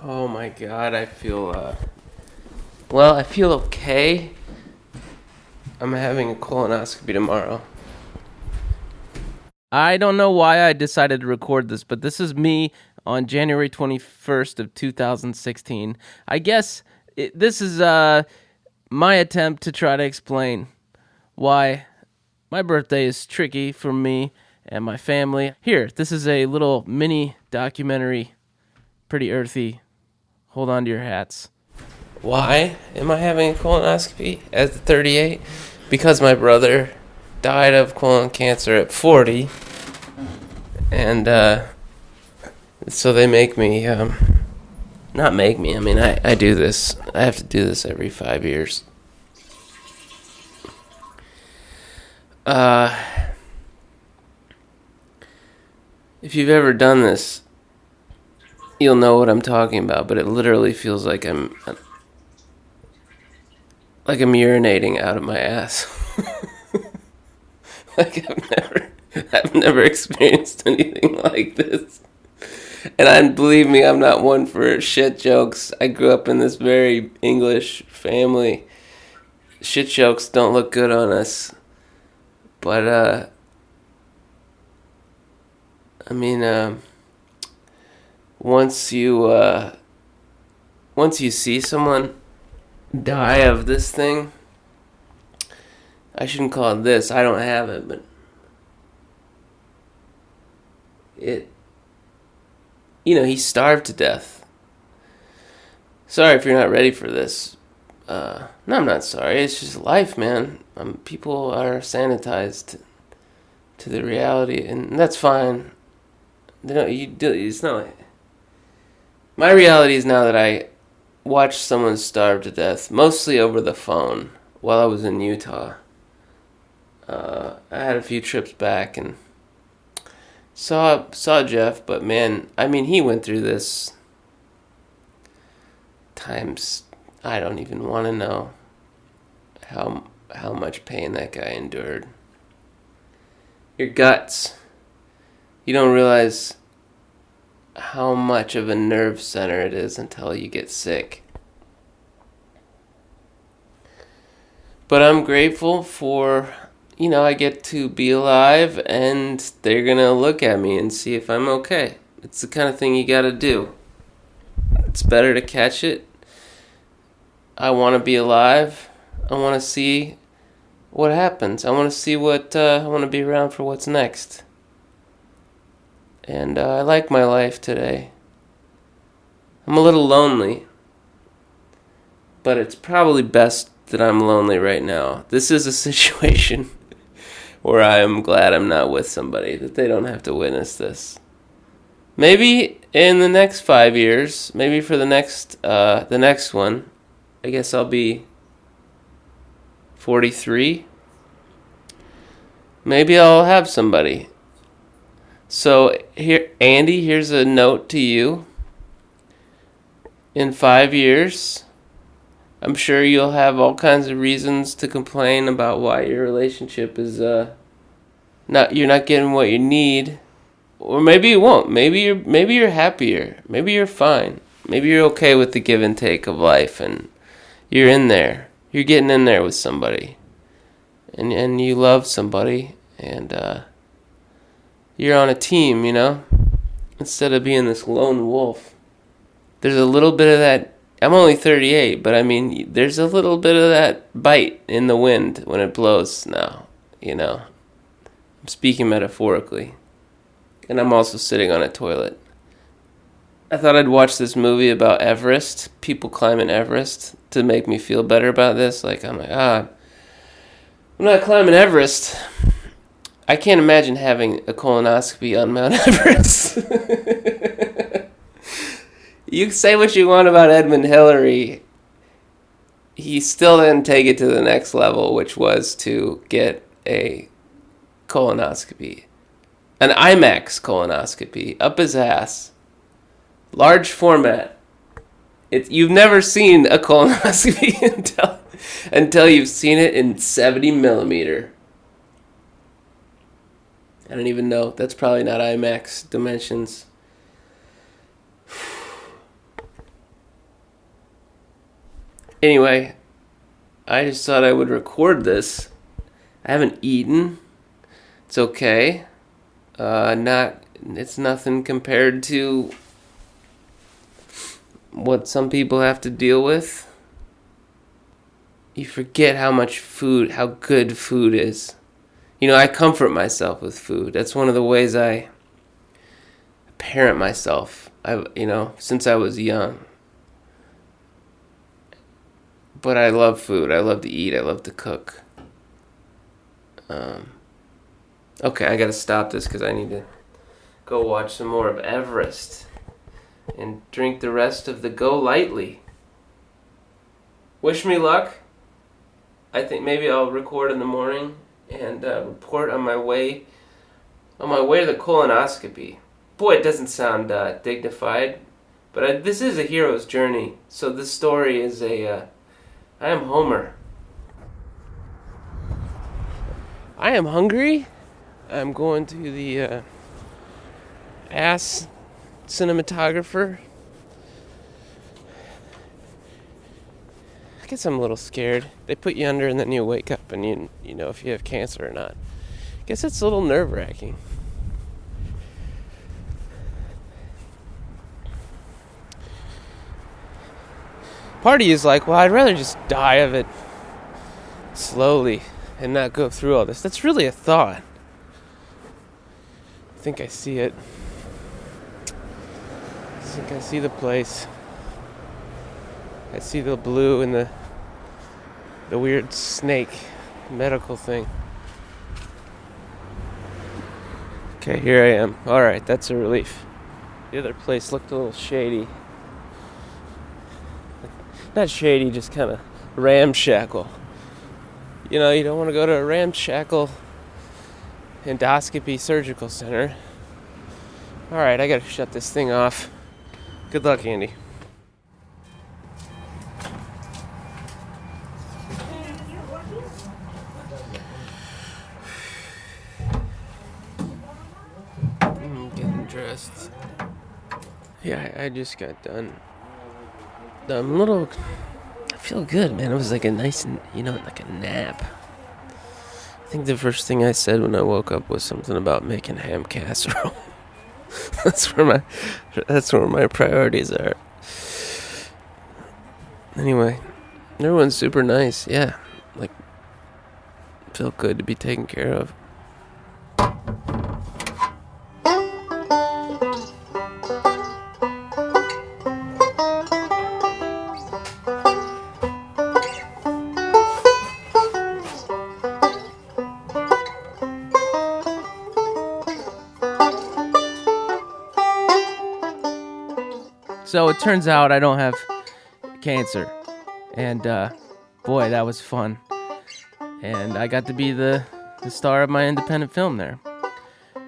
Oh my god, I feel, well, I feel okay. I'm having a colonoscopy tomorrow. I don't know why I decided to record this, but this is me on January 21st of 2016. I guess this is my attempt to try to explain why my birthday is tricky for me and my family. Here, this is a little mini documentary, pretty earthy. Hold on to your hats. Why am I having a colonoscopy at 38? Because my brother died of colon cancer at 40. And so they make me, not make me, I mean, I do this. I have to do this every 5 years. If you've ever done this, you'll know what I'm talking about, but it literally feels like I'm urinating out of my ass. Like I've never experienced anything like this. And believe me, I'm not one for shit jokes. I grew up in this very English family. Shit jokes don't look good on us. But I mean, once you see someone die of this thing, I shouldn't call it this. I don't have it, but he starved to death. Sorry if you're not ready for this. No, I'm not sorry. It's just life, man. People are sanitized to the reality, and that's fine. It's not. My reality is now that I watched someone starve to death, mostly over the phone, while I was in Utah. I had a few trips back and saw Jeff, but man, I mean, he went through this times I don't even want to know how much pain that guy endured. Your guts. You don't realize how much of a nerve center it is until you get sick. But I'm grateful for, I get to be alive, and they're going to look at me and see if I'm okay. It's the kind of thing you got to do. It's better to catch it. I want to be alive. I want to see what happens. I want to see I want to be around for what's next. And I like my life today. I'm a little lonely, but it's probably best that I'm lonely right now. This is a situation where I am glad I'm not with somebody, that they don't have to witness this. Maybe in the next 5 years, maybe for the next one, I guess I'll be 43. Maybe I'll have somebody. So here, Andy, here's a note to you. In 5 years, I'm sure you'll have all kinds of reasons to complain about why your relationship is you're not getting what you need, or maybe you won't. Maybe you're happier. Maybe you're fine. Maybe you're okay with the give and take of life, and you're in there. You're getting in there with somebody, and you love somebody, and you're on a team, instead of being this lone wolf. There's a little bit of that. I'm only 38, but I mean, there's a little bit of that bite in the wind when it blows now, I'm speaking metaphorically. And I'm also sitting on a toilet. I thought I'd watch this movie about Everest, people climbing Everest, to make me feel better about this. I'm not climbing Everest. I can't imagine having a colonoscopy on Mount Everest. You say what you want about Edmund Hillary. He still didn't take it to the next level, which was to get a colonoscopy. An IMAX colonoscopy up his ass. Large format. You've never seen a colonoscopy until you've seen it in 70 millimeter. I don't even know. That's probably not IMAX dimensions. Anyway, I just thought I would record this. I haven't eaten. It's okay. It's nothing compared to what some people have to deal with. You forget how good food is. I comfort myself with food. That's one of the ways I parent myself, since I was young. But I love food. I love to eat. I love to cook. Okay, I gotta stop this because I need to go watch some more of Everest and drink the rest of the Go Lightly. Wish me luck. I think maybe I'll record in the morning and report on my way to the colonoscopy. Boy, it doesn't sound dignified, but this is a hero's journey. So this story is I am Homer. I am hungry. I'm going to the ass cinematographer. I guess I'm a little scared. They put you under and then you wake up and you know if you have cancer or not. I guess it's a little nerve-wracking. Part of you is like, well, I'd rather just die of it slowly and not go through all this. That's really a thought. I think I see it. I think I see the place. I see the blue and the weird snake medical thing. Okay, here I am. Alright, that's a relief. The other place looked a little shady. Not shady, just kind of ramshackle. You don't want to go to a ramshackle endoscopy surgical center. Alright, I gotta shut this thing off. Good luck, Andy. Getting dressed. Yeah, I just got done. I feel good, man. It was like a nice, like a nap. I think the first thing I said when I woke up was something about making ham casserole. That's where my priorities are. Anyway, everyone's super nice. Yeah, felt good to be taken care of. So it turns out I don't have cancer. And boy, that was fun. And I got to be the star of my independent film there.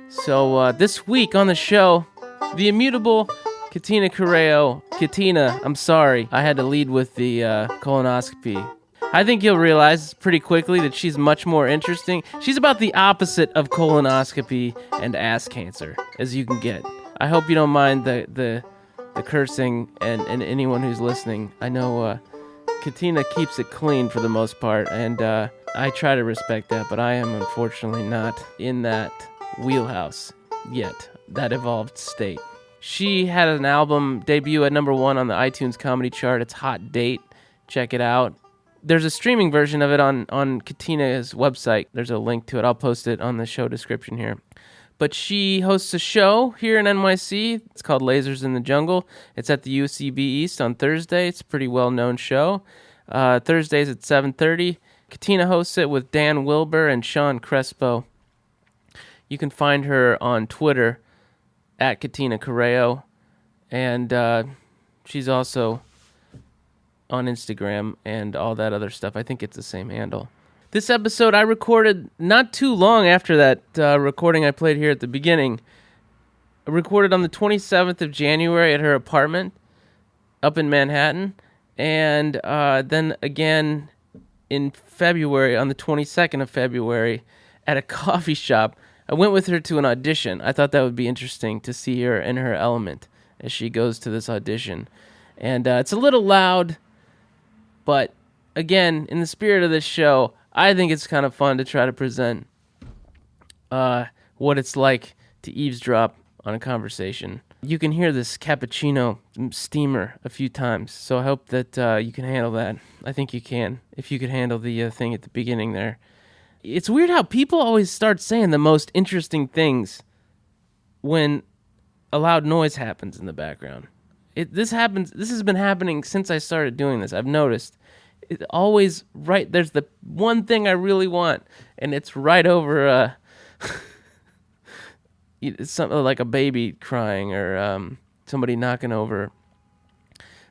So this week on the show, the immutable Katina Corrao. Katina, I'm sorry, I had to lead with the colonoscopy. I think you'll realize pretty quickly that she's much more interesting. She's about the opposite of colonoscopy and ass cancer, as you can get. I hope you don't mind the cursing and anyone who's listening. I know Katina keeps it clean for the most part, and I try to respect that, but I am unfortunately not in that wheelhouse yet, that evolved state. She had an album debut at number 1 on the iTunes comedy chart. It's Hot Date. Check it out. There's a streaming version of it on Katina's website. There's a link to it. I'll post it on the show description here. But she hosts a show here in NYC. It's called Lasers in the Jungle. It's at the UCB East on Thursday. It's a pretty well-known show. Thursdays at 7:30. Katina hosts it with Dan Wilbur and Sean Crespo. You can find her on Twitter at Katina Corrao. And she's also on Instagram and all that other stuff. I think it's the same handle. This episode I recorded not too long after that recording I played here at the beginning. I recorded on the 27th of January at her apartment up in Manhattan. And then again in February, on the 22nd of February, at a coffee shop. I went with her to an audition. I thought that would be interesting to see her in her element as she goes to this audition. And it's a little loud, But again, in the spirit of this show, I think it's kind of fun to try to present what it's like to eavesdrop on a conversation. You can hear this cappuccino steamer a few times, so I hope that you can handle that. I think you can, if you could handle the thing at the beginning there. It's weird how people always start saying the most interesting things when a loud noise happens in the background. This has been happening since I started doing this. I've noticed. It always there's the one thing I really want, and it's right over it's something like a baby crying or somebody knocking over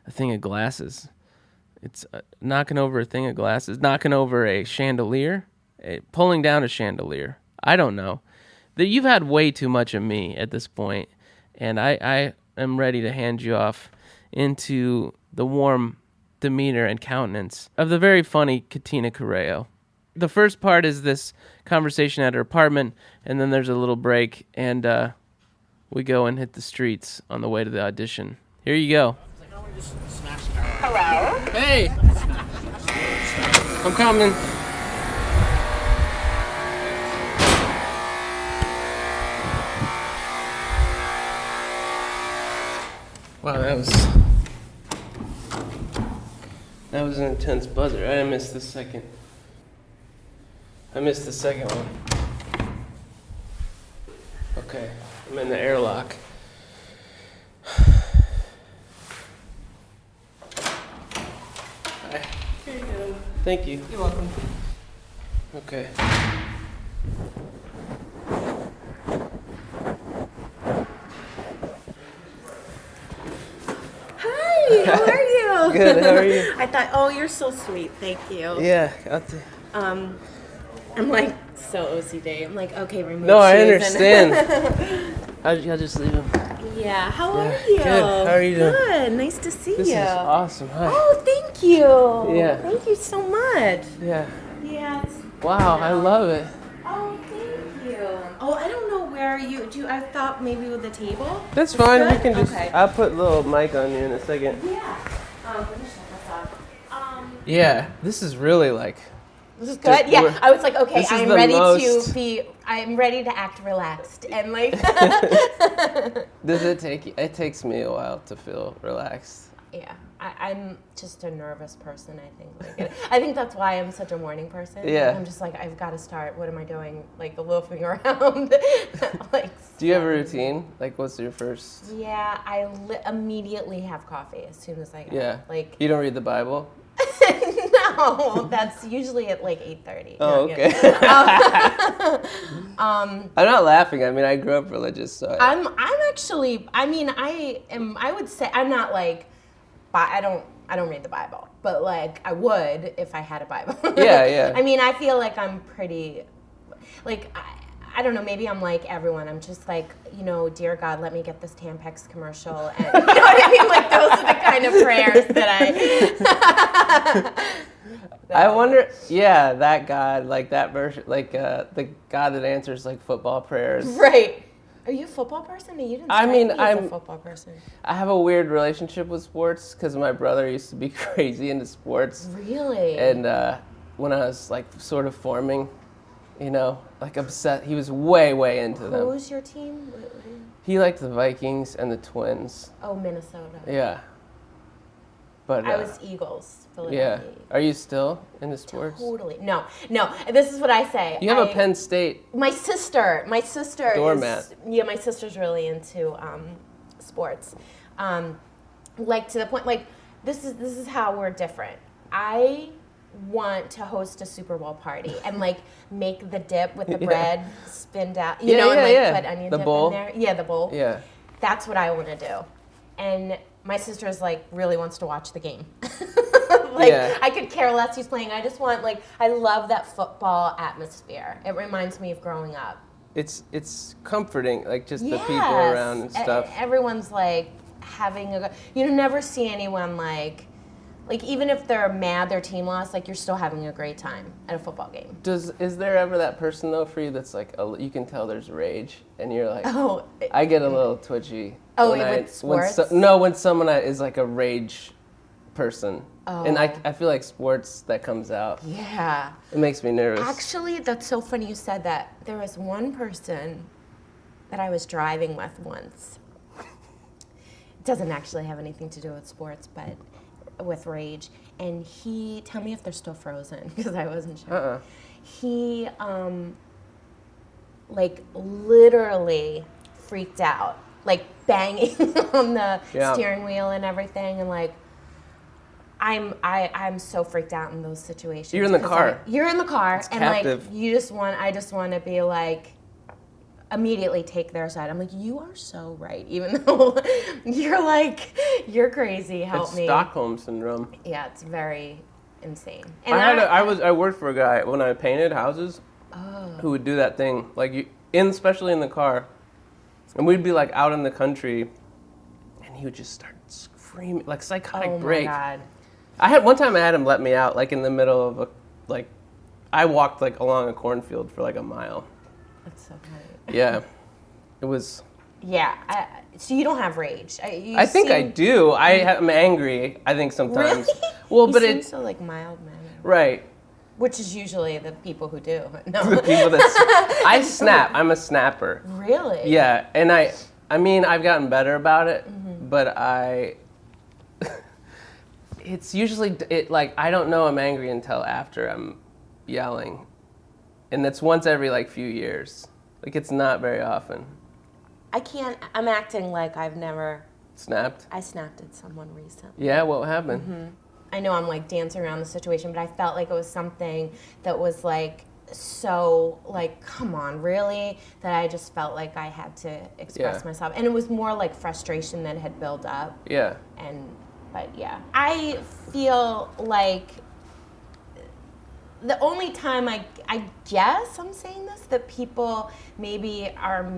a thing of glasses. It's knocking over a thing of glasses, knocking over a chandelier, pulling down a chandelier. I don't know. You've had way too much of me at this point, and I am ready to hand you off into the warm demeanor and countenance of the very funny Katina Corrao. The first part is this conversation at her apartment, and then there's a little break, and we go and hit the streets on the way to the audition. Here you go. Hello? Hey! I'm coming. Wow, that was an intense buzzer. I missed the second one. Okay, I'm in the airlock. Hi. Here you go. Thank you. You're welcome. Okay. Hi, how are you? Good, how are you? I thought, oh, you're so sweet. Thank you. Yeah, I'm like so OCD. I'm like, okay, remove No, I shoes understand. I'll just leave him. Yeah, how are you? Good, how are you doing? Good, nice to see This you. is awesome. Hi. Oh, thank you. Yeah. Thank you so much. Yeah. Yeah. Wow, I love it. Oh, thank you. Oh, I don't know where I thought maybe with the table. That's fine. Good? We can just. Okay. I'll put a little mic on you in a second. Yeah. Let me shut this off. Yeah, this is really like. This is good. Yeah, I was like, okay, I'm ready I'm ready to act relaxed and like. Does it take? It takes me a while to feel relaxed. Yeah, I'm just a nervous person. I think that's why I'm such a morning person. Yeah. Like, I'm just like, I've got to start. What am I doing? Like loafing around. Like. Do you have a routine? Like, what's your first? Yeah, I immediately have coffee as soon as I get. Yeah. Like. You don't read the Bible? No, that's usually at like 8:30. Oh, okay. I'm not laughing. I mean, I grew up religious, so. I'm actually. I mean, I would say I'm not like. I don't read the Bible, but like I would if I had a Bible. Yeah. I mean, I feel like I'm pretty. Like I don't know. Maybe I'm like everyone. I'm just like, dear God, let me get this Tampax commercial, and you know what I mean. Like those are the kind of prayers that I wonder, yeah, that God, like that version, like the God that answers like football prayers. Right. Are you a football person? You didn't. I'm a football person. I have a weird relationship with sports because my brother used to be crazy into sports. Really? And when I was like sort of forming, like obsessed, he was way into them. Who's your team? He liked the Vikings and the Twins. Oh, Minnesota. Yeah. But I was Eagles, Philadelphia. Yeah. Are you still into sports? Totally. No. This is what I say. You have a Penn State. My sister doormat. My sister's really into sports. Like to the point, like this is how we're different. I want to host a Super Bowl party and like make the dip with the bread spinned out, and like put onion dip bowl. in there. Yeah, the bowl. Yeah. That's what I want to do. And my sister's like really wants to watch the game. I could care less who's playing. I just want I love that football atmosphere. It reminds me of growing up. It's comforting, like just the people around and stuff. Everyone's like having you never see anyone like even if they're mad their team lost, like you're still having a great time at a football game. Is there ever that person though for you that's like you can tell there's rage and you're like, I get a little twitchy. Oh, with sports? When someone is like a rage person. And I feel like sports, that comes out. Yeah. It makes me nervous. Actually, that's so funny you said that. There was one person that I was driving with once. It doesn't actually have anything to do with sports, but with rage. And he, tell me if they're still frozen, because I wasn't sure. He, like, literally freaked out, like, banging on the steering wheel and everything, and, like, I'm so freaked out in those situations. You're in the car. You're in the car, it's and captive. Like I just want to be like, immediately take their side. I'm like, you are so right, even though you're crazy. Help me. Stockholm syndrome. Yeah, it's very insane. And I worked for a guy when I painted houses, who would do that thing, like especially in the car, and we'd be like out in the country, and he would just start screaming like psychotic break. Oh my God. One time I had him let me out, like in the middle of I walked like along a cornfield for like a mile. That's so funny. Yeah, it was. Yeah, so you don't have rage. I think I do. I'm angry, I think sometimes. Really? Well, you but seem so like mild mannered. Right. Which is usually the people who do. No. The people that I snap. I'm a snapper. Really? Yeah, and I mean I've gotten better about it, but it's usually like I don't know I'm angry until after I'm yelling, and it's once every like few years. Like it's not very often. I'm acting like I've never snapped. I snapped at someone recently. Yeah, what happened? I know I'm like dancing around the situation, but I felt like it was something that was like so like, come on, really? That I just felt like I had to express myself. And it was more like frustration that had built up. Yeah. But yeah. I feel like the only time I guess I'm saying this, that people maybe are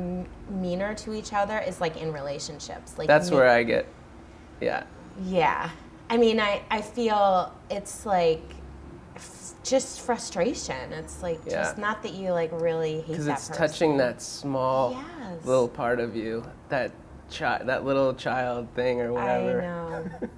meaner to each other is like in relationships. Like that's where I get, yeah. Yeah. I mean, I feel it's like just frustration. It's like just not that you like really hate that person. Because it's touching that small little part of you, that little child thing or whatever. I know.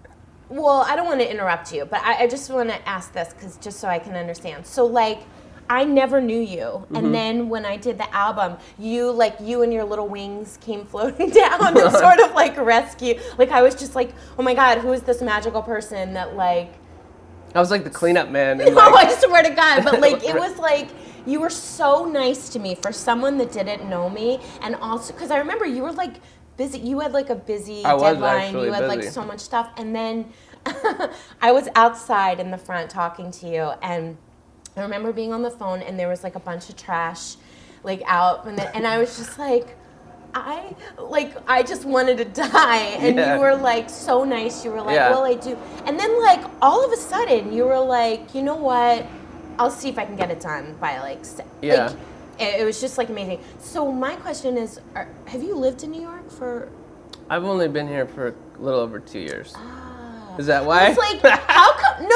Well, I don't want to interrupt you, but I just want to ask this because just so I can understand. So, like, I never knew you, and then when I did the album, you and your little wings came floating down and sort of like rescue. Like, I was just like, oh my God, who is this magical person that like? I was like the cleanup man. And, I swear to God, but like it was like you were so nice to me for someone that didn't know me, and also because I remember you were like. Busy. You had like a busy deadline. You had like so much stuff, and then I was outside in the front talking to you, and I remember being on the phone, and there was like a bunch of trash, like out, and I was just like, I just wanted to die, and you were like so nice. You were like, well, I do, and then like all of a sudden, you were like, you know what? I'll see if I can get it done by like. Like, it was just like amazing. So my question is, have you lived in New York for? I've only been here for a little over 2 years. Is that why? It's like, how come?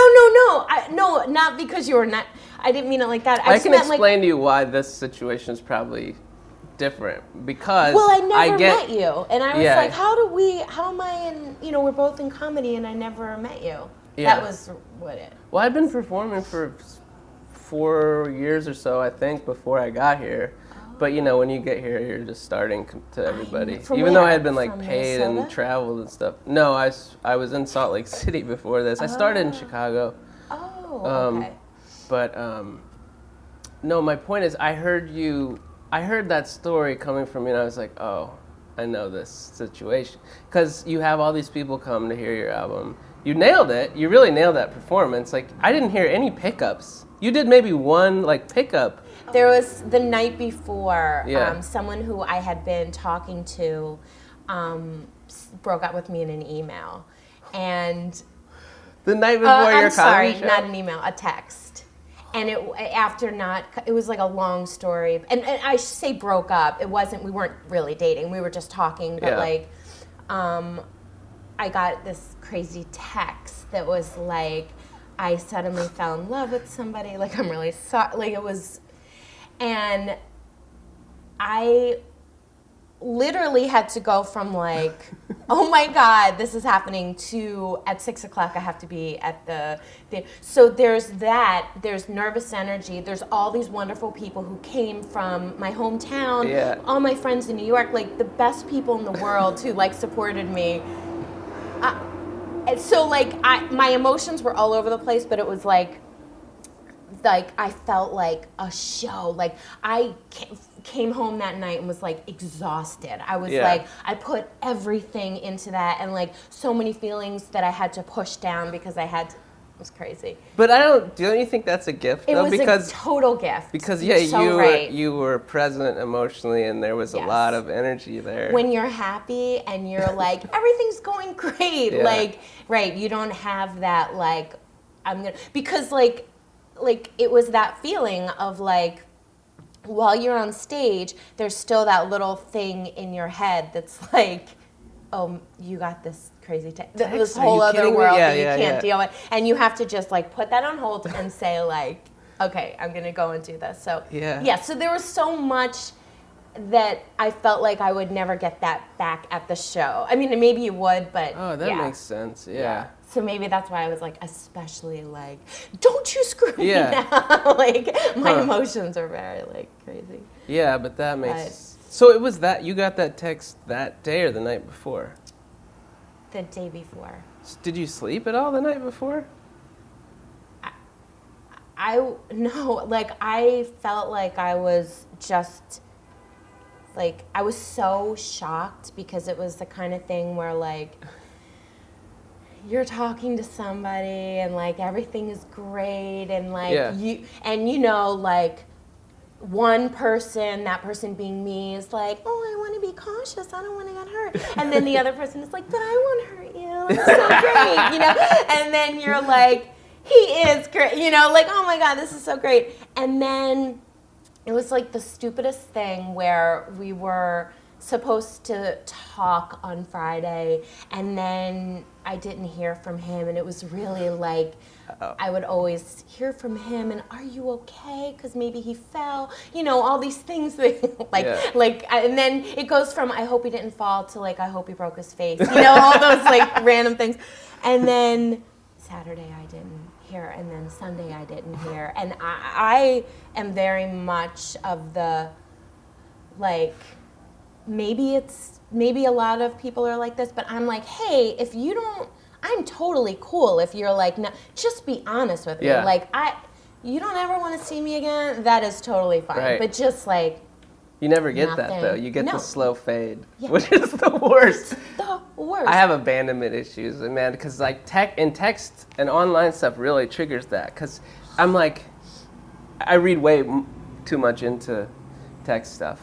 No, not because you were not. I didn't mean it like that. I can explain to you why this situation is probably different because I never met you, and I was like, how am I in? We're both in comedy, and I never met you. Yeah. That was what it. Well, I've been performing for 4 years or so, I think, before I got here. But when you get here, you're just starting to everybody. Even though I had been like paid and traveled and stuff. No, I was in Salt Lake City before this. I started in Chicago. Okay. But no, my point is, I heard that story coming from you, and I was like, oh, I know this situation, because you have all these people come to hear your album. You nailed it. You really nailed that performance. Like, I didn't hear any pickups. You did maybe one like pickup. There was the night before, someone who I had been talking to broke up with me in an email. And the night before your comedy show? Not an email, a text. And it was like a long story. And I say broke up. We weren't really dating. We were just talking. But like, I got this crazy text that was like, I suddenly fell in love with somebody. Like, I'm really sorry. Like, it was, and I literally had to go from like, oh my God, this is happening, to at 6 o'clock I have to be at the so there's that, there's nervous energy, there's all these wonderful people who came from my hometown, all my friends in New York, like the best people in the world who like supported me. And so like my emotions were all over the place, but it was like I felt like a show. Like I came home that night and was like exhausted. I was like, I put everything into that, and like so many feelings that I had to push down because it was crazy. But don't you think that's a gift though? It was a total gift. Because you were present emotionally, and there was a lot of energy there. When you're happy and you're like, everything's going great, like, right, you don't have that like, because like it was that feeling of like, while you're on stage, there's still that little thing in your head that's like, oh, you got this crazy this whole other world that you can't deal with, and you have to just like put that on hold and say like, okay, I'm gonna go and do this. So so there was so much that I felt like I would never get that back at the show. I mean, maybe you would, but that makes sense. Yeah. So maybe that's why I was like, especially like, don't you screw me now. Like my emotions are very like crazy. Yeah, but that makes. So it was that you got that text that day or the night before? The day before. Did you sleep at all the night before? No, like I felt like I was just like, I was so shocked because it was the kind of thing where like you're talking to somebody and like everything is great and like you know, like one person, that person being me, is like, oh, I want to be cautious, I don't want to get hurt, and then the other person is like, but I won't hurt you, it's so great, you know, and then you're like, he is great, you know, like, oh my God, this is so great. And then it was like the stupidest thing where we were supposed to talk on Friday, and then I didn't hear from him, and it was really like, I would always hear from him, and are you okay? Because maybe he fell, you know, all these things that, like, and then it goes from I hope he didn't fall to like I hope he broke his face, you know, all those like random things, and then Saturday I didn't hear, and then Sunday I didn't hear, and I am very much of the like, maybe a lot of people are like this, but I'm like, hey, if you don't, I'm totally cool if you're like, no, just be honest with me. Like, you don't ever want to see me again, that is totally fine. Right. But just like, you never get that though. You get the slow fade, which is the worst. It's the worst. I have abandonment issues, man, because like text and online stuff really triggers that. Because I'm like, I read way too much into text stuff.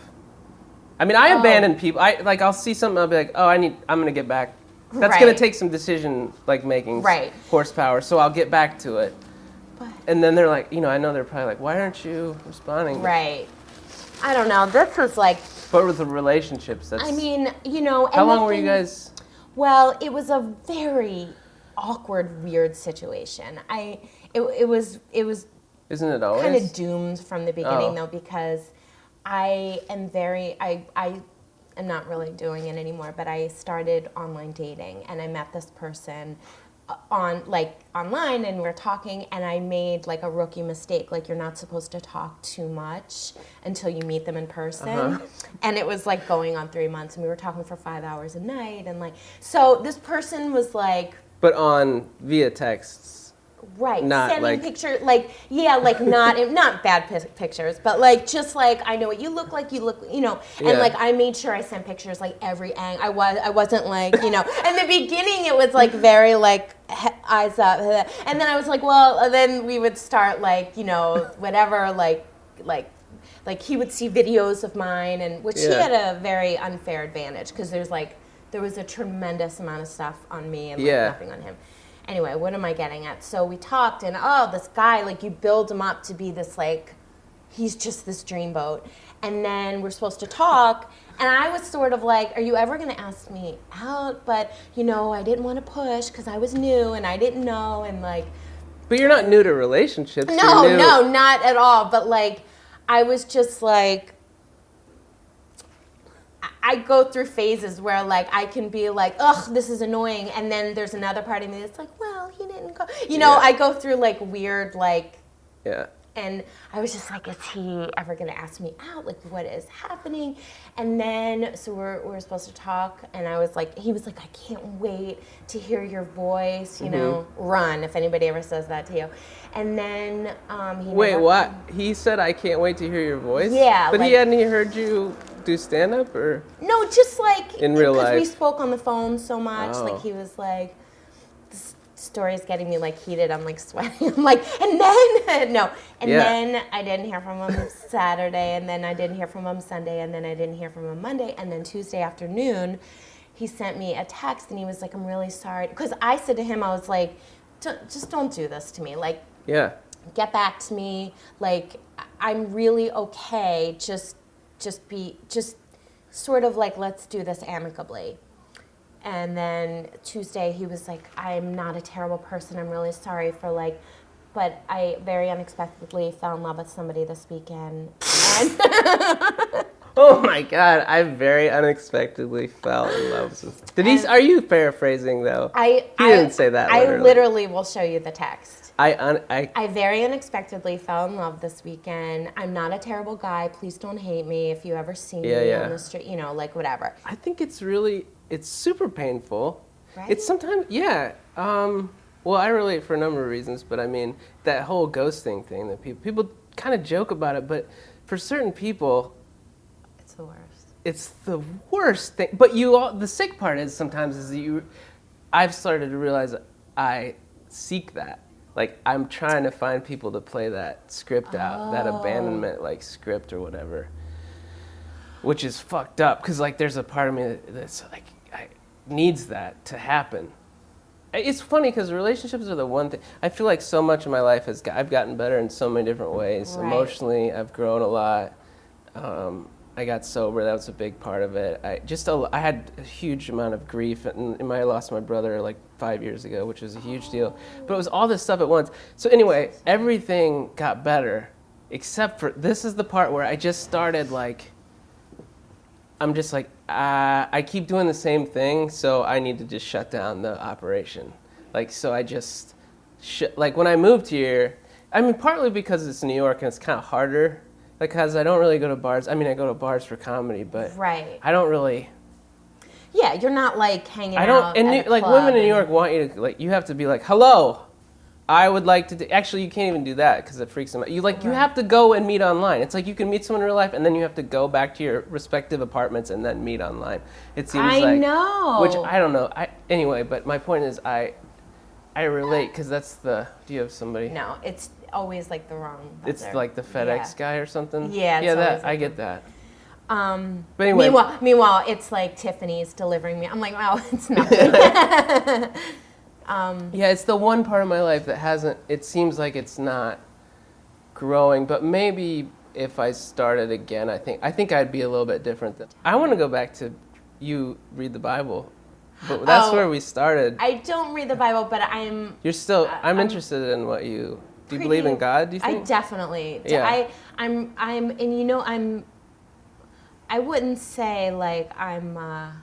I mean, I abandon people. I'll see something, I'll be like, oh, I'm gonna get back. That's gonna take some decision making horsepower, so I'll get back to it. And then they're like, you know, I know they're probably like, why aren't you responding? Right. I don't know. This was like. But with the relationships, I mean, you know. How long were you guys? Well, it was a very awkward, weird situation. It was. Isn't it always? Kind of doomed from the beginning though, because I am I'm not really doing it anymore, but I started online dating, and I met this person online, and we're talking, and I made like a rookie mistake. Like, you're not supposed to talk too much until you meet them in person. And it was like going on 3 months, and we were talking for 5 hours a night, and like, so this person was like, but via texts. Right, not sending like pictures, like, like not bad pictures, but like, just like, I know what you look like, you know, and like, I made sure I sent pictures like every angle. I wasn't like, you know, in the beginning it was like very like eyes up, and then I was like, well, then we would start like, you know, whatever, like he would see videos of mine, and which he had a very unfair advantage, because there was a tremendous amount of stuff on me and like nothing on him. Anyway, what am I getting at? So we talked, and this guy, like, you build him up to be this, like, he's just this dreamboat. And then we're supposed to talk, and I was sort of like, are you ever going to ask me out? But, you know, I didn't want to push because I was new, and I didn't know, and, like. But you're not new to relationships. No, not at all. But, like, I was just like, I go through phases where like I can be like, ugh, this is annoying, and then there's another part of me that's like, well, he didn't go. You know, I go through like weird like. Yeah. And I was just like, is he ever going to ask me out? Like, what is happening? And then, so we're supposed to talk, and I was like, he was like, I can't wait to hear your voice, you know, run, if anybody ever says that to you. And then Wait, what? He said, I can't wait to hear your voice? Yeah. But like, he hadn't heard you do stand-up, or? No, just like. In real life? Because we spoke on the phone so much. Oh. Like, he was like, story's getting me like heated. I'm like sweating. I'm like, and then no, and then I didn't hear from him Saturday, and then I didn't hear from him Sunday, and then I didn't hear from him Monday, and then Tuesday afternoon, he sent me a text, and he was like, "I'm really sorry," because I said to him, I was like, "Just don't do this to me. Like, get back to me. Like, I'm really okay. Just sort of like, let's do this amicably." And then Tuesday, he was like, I'm not a terrible person. I'm really sorry for like, but I very unexpectedly fell in love with somebody this weekend. And Oh my God, I very unexpectedly fell in love with. Are you paraphrasing though? He didn't say that literally. I literally will show you the text. I very unexpectedly fell in love this weekend. I'm not a terrible guy. Please don't hate me if you ever see me on the street, you know, like whatever. I think it's super painful. Right? It's sometimes, well, I relate for a number of reasons, but I mean, that whole ghosting thing that people kind of joke about it, but for certain people, it's the worst. It's the worst thing. But the sick part is sometimes I've started to realize I seek that. Like, I'm trying to find people to play that script out, that abandonment, like, script or whatever, which is fucked up, because, like, there's a part of me that's, like, needs that to happen. It's funny, because relationships are the one thing. I feel like so much of my life I've gotten better in so many different ways. Right. Emotionally, I've grown a lot. I got sober. That was a big part of it. I had a huge amount of grief, and I lost my brother like 5 years ago, which was a huge deal. But it was all this stuff at once. So anyway, everything got better, except for this is the part where I just started like, I'm just like, I keep doing the same thing, so I need to just shut down the operation. Like, so I just, like when I moved here, I mean, partly because it's New York and it's kind of harder. Because I don't really go to bars. I mean, I go to bars for comedy, but I don't really. Yeah, you're not like hanging out. And like women in New York want you to like. You have to be like, hello, I would like to. Actually, you can't even do that because it freaks them out. You you have to go and meet online. It's like you can meet someone in real life, and then you have to go back to your respective apartments and then meet online. It seems I know. Which I don't know. Anyway, but my point is, I relate because that's the. Do you have somebody? No, it's always like the wrong buzzer. It's like the FedEx guy or something? Yeah, I get that. But anyway. Meanwhile, it's like Tiffany's delivering me. I'm like, wow, it's nothing. Yeah, it's the one part of my life that hasn't, it seems like it's not growing, but maybe if I started again, I think I'd be a little bit different. I want to go back to you read the Bible, but that's where we started. I don't read the Bible, but I'm interested in what you... Do you believe in God, do you think? I definitely do. Yeah. I wouldn't say like I'm, I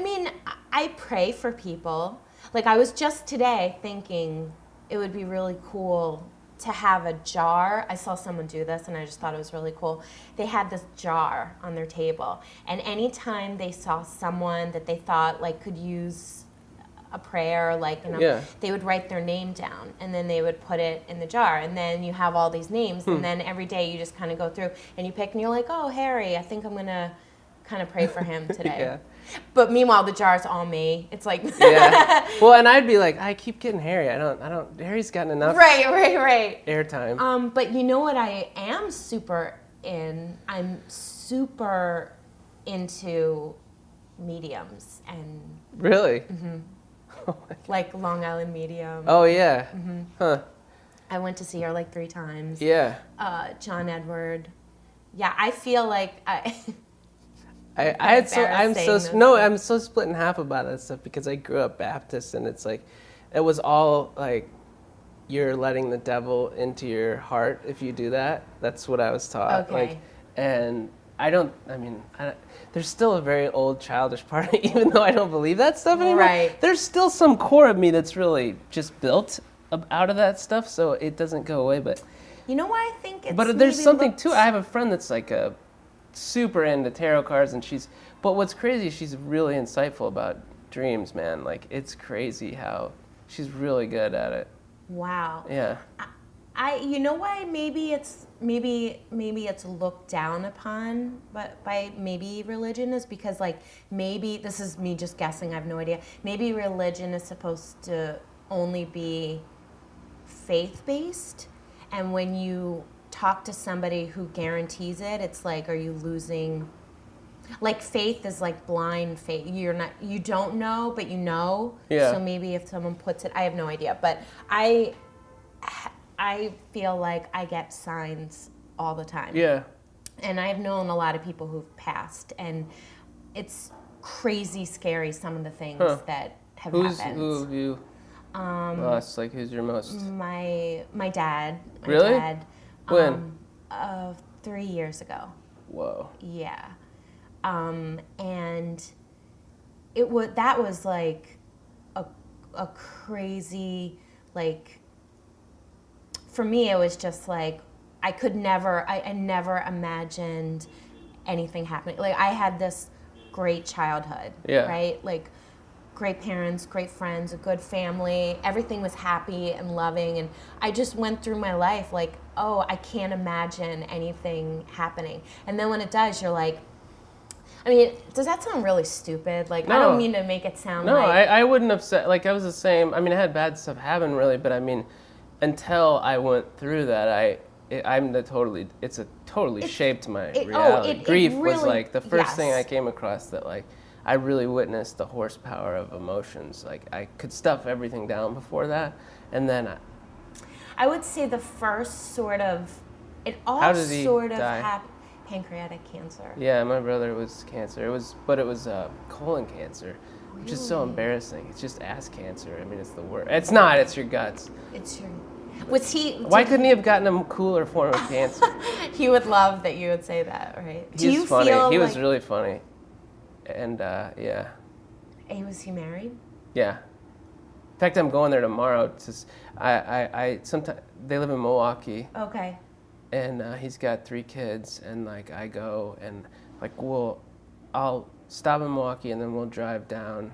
mean, I pray for people. Like I was just today thinking it would be really cool to have a jar. I saw someone do this and I just thought it was really cool. They had this jar on their table, and anytime they saw someone that they thought like could use a prayer, like, you know, they would write their name down and then they would put it in the jar, and then you have all these names and then every day you just kind of go through and you pick and you're like, oh, Harry, I think I'm gonna kind of pray for him today. But meanwhile the jar's all me. It's like Well, and I'd be like, I keep getting Harry. I don't Harry's gotten enough airtime. But you know what I am super in? I'm super into mediums and really? like Long Island Medium. Oh yeah. Huh. I went to see her like 3 times. Yeah. John Edward. Yeah, I feel like I'm so split in half about that stuff because I grew up Baptist, and it's like it was all like you're letting the devil into your heart if you do that. That's what I was taught. Okay. And there's still a very old childish part, even though I don't believe that stuff anymore. Right. There's still some core of me that's really just built out of that stuff, so it doesn't go away. But you know why I think it's. But there's something too. I have a friend that's like a super into tarot cards, and but what's crazy is she's really insightful about dreams, man. Like, it's crazy how she's really good at it. Wow. Yeah. You know why maybe it's looked down upon by maybe religion is because, like, maybe this is me just guessing, I have no idea. Maybe religion is supposed to only be faith-based, and when you talk to somebody who guarantees it, it's like, are you losing? Like, faith is like blind faith. You don't know, but you know. Yeah. So maybe if someone puts it, I have no idea, but I feel like I get signs all the time. Yeah. And I've known a lot of people who've passed, and it's crazy scary, some of the things that have happened. Who have you lost? Like, who's your most? My dad. Really? Dad, when? 3 years ago. Whoa. Yeah. And that was like a crazy, like, for me, it was just like, I never imagined anything happening. Like, I had this great childhood, right? Like, great parents, great friends, a good family. Everything was happy and loving. And I just went through my life like, oh, I can't imagine anything happening. And then when it does, you're like, I mean, does that sound really stupid? Like, no. I don't mean to make it sound like... No, I wouldn't have said... Like, I was the same... I mean, I had bad stuff happen, really, but I mean, until I went through that, it's totally shaped my reality. Grief was, like, the first thing I came across that, like, I really witnessed the horsepower of emotions. Like, I could stuff everything down before that, and then... I would say the first sort of... It all How did he sort of die? happened... Pancreatic cancer. Yeah, my brother was cancer. It was colon cancer, which is so embarrassing. It's just ass cancer. I mean, it's the worst. It's not. It's your guts. It's your... Was he... Why couldn't he have gotten a cooler form of cancer? He would love that you would say that, right? He's funny. He was really funny. And, yeah. Hey, was he married? Yeah. In fact, I'm going there tomorrow. Sometimes they live in Milwaukee. Okay. And he's got 3 kids, and like I go and like I'll stop in Milwaukee, and then we'll drive down